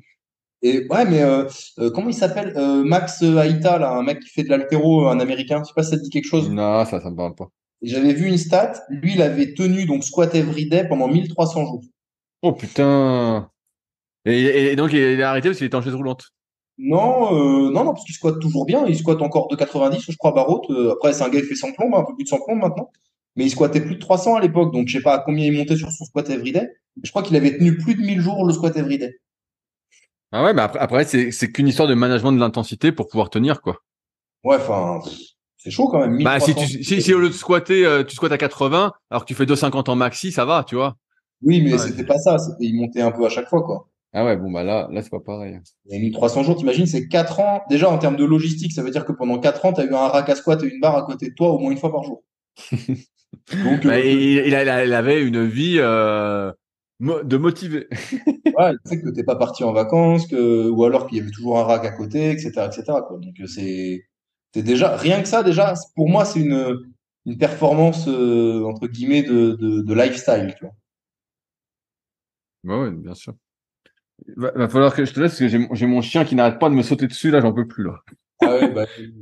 Et ouais, mais comment il s'appelle? Max Aïta, là, un mec qui fait de l'haltéro, un Américain. Je sais pas si ça te dit quelque chose. Non, ça me parle pas. Et j'avais vu une stat. Lui, il avait tenu donc squat everyday pendant 1300 jours. Oh putain. Et donc, il a arrêté parce qu'il était en chaise roulante. Non, non, parce qu'il squatte toujours bien. Il squatte encore 2,90, je crois, barre haute. Après, c'est un gars qui fait 100 plombes, un peu plus de 100 plombes maintenant. Mais il squattait plus de 300 à l'époque. Donc, je sais pas à combien il montait sur son squat everyday. Je crois qu'il avait tenu plus de 1000 jours le squat everyday. Ah ouais, mais après c'est qu'une histoire de management de l'intensité pour pouvoir tenir, quoi. Ouais, enfin, c'est chaud quand même. Bah, 1300. si au lieu de squatter, tu squattes à 80, alors que tu fais 250 en maxi, ça va, tu vois. Oui, mais Ouais. c'était pas ça. C'était, il montait un peu à chaque fois, quoi. Ah ouais, bon, bah là, c'est pas pareil. Et 1300 jours, t'imagines, c'est 4 ans. Déjà, en termes de logistique, ça veut dire que pendant 4 ans, tu as eu un rack à squat et une barre à côté de toi au moins une fois par jour. Donc, Bah, il avait une vie de motivé. ouais, tu sais que t'es pas parti en vacances, ou alors qu'il y avait toujours un rack à côté, etc., etc., quoi. Donc, c'est déjà, rien que ça, déjà, pour moi, c'est une performance, entre guillemets, de lifestyle, tu vois. Ouais, ouais, bien sûr. Va falloir que je te laisse parce que j'ai mon chien qui n'arrête pas de me sauter dessus, là, j'en peux plus, là. Ah ouais, bah, il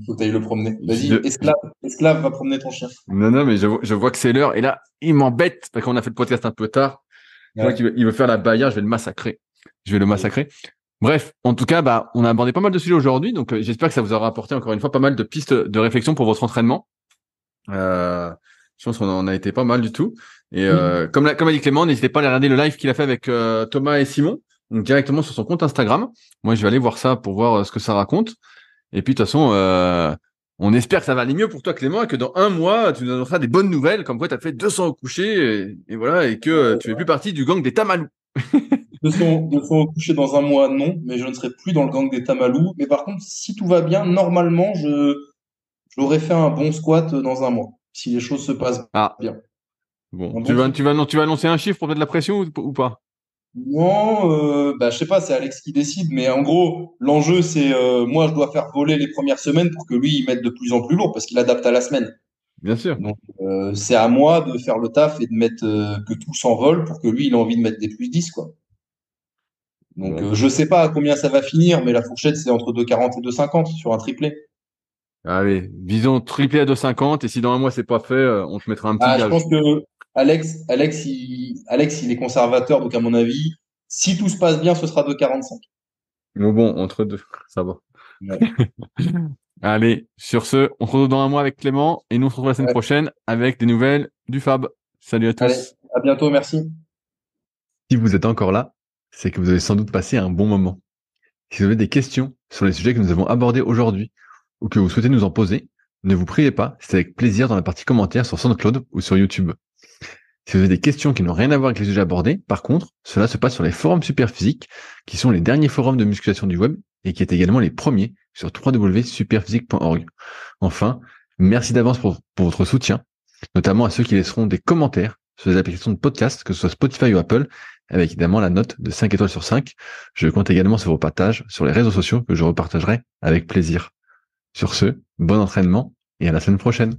faut que t'ailles le promener. Vas-y, esclave, va promener ton chien. Non, non, mais je vois que c'est l'heure. Et là, il m'embête parce qu'on a fait le podcast un peu tard. Je vois Ouais. qu'il veut faire la baïa, je vais le massacrer. Je vais le massacrer. Bref, en tout cas, bah, on a abordé pas mal de sujets aujourd'hui, donc j'espère que ça vous aura apporté encore une fois pas mal de pistes de réflexion pour votre entraînement. Je pense qu'on en a été pas mal du tout. Et Oui. comme a dit Clément, n'hésitez pas à aller regarder le live qu'il a fait avec Thomas et Simon, donc directement sur son compte Instagram. Moi, je vais aller voir ça pour voir ce que ça raconte. Et puis de toute façon, on espère que ça va aller mieux pour toi, Clément, et que dans un mois, tu nous donneras des bonnes nouvelles, comme quoi tu as fait 200 au coucher, et voilà, et que tu fais plus partie du gang des Tamalous. De son coucher dans un mois, non, mais je ne serai plus dans le gang des Tamalous. Mais par contre, si tout va bien, normalement, j'aurais fait un bon squat dans un mois, si les choses se passent Ah, bien. bon, Un bon squat. tu vas annoncer un chiffre pour mettre de la pression ou pas? Non, bah, je sais pas, c'est Alex qui décide, mais en gros, l'enjeu, c'est moi, je dois faire voler les premières semaines pour que lui, il mette de plus en plus lourd parce qu'il adapte à la semaine. Bien sûr. Donc, c'est à moi de faire le taf et de mettre que tout s'envole pour que lui, il ait envie de mettre des plus 10 quoi. Donc, Bon. je sais pas à combien ça va finir, mais la fourchette, c'est entre 2,40 et 2,50 sur un triplé. Allez, visons triplé à 2,50, et si dans un mois c'est pas fait, on te mettra un petit Ah, je gage. pense que Alex, il est conservateur, donc à mon avis, si tout se passe bien, ce sera 2,45. Mais bon, entre deux, ça va. Ouais. Allez, sur ce, on se retrouve dans un mois avec Clément, et nous on se retrouve la semaine Ouais. prochaine avec des nouvelles du Fab. Salut à Allez, tous. à bientôt, merci. Si vous êtes encore là, c'est que vous avez sans doute passé un bon moment. Si vous avez des questions sur les sujets que nous avons abordés aujourd'hui, ou que vous souhaitez nous en poser, ne vous priez pas, c'est avec plaisir dans la partie commentaires sur SoundCloud ou sur YouTube. Si vous avez des questions qui n'ont rien à voir avec les sujets abordés, par contre, cela se passe sur les forums Superphysique, qui sont les derniers forums de musculation du web et qui est également les premiers sur www.superphysique.org. Enfin, merci d'avance pour votre soutien, notamment à ceux qui laisseront des commentaires sur les applications de podcast, que ce soit Spotify ou Apple, avec évidemment la note de 5 étoiles sur 5. Je compte également sur vos partages sur les réseaux sociaux que je repartagerai avec plaisir. Sur ce, bon entraînement et à la semaine prochaine.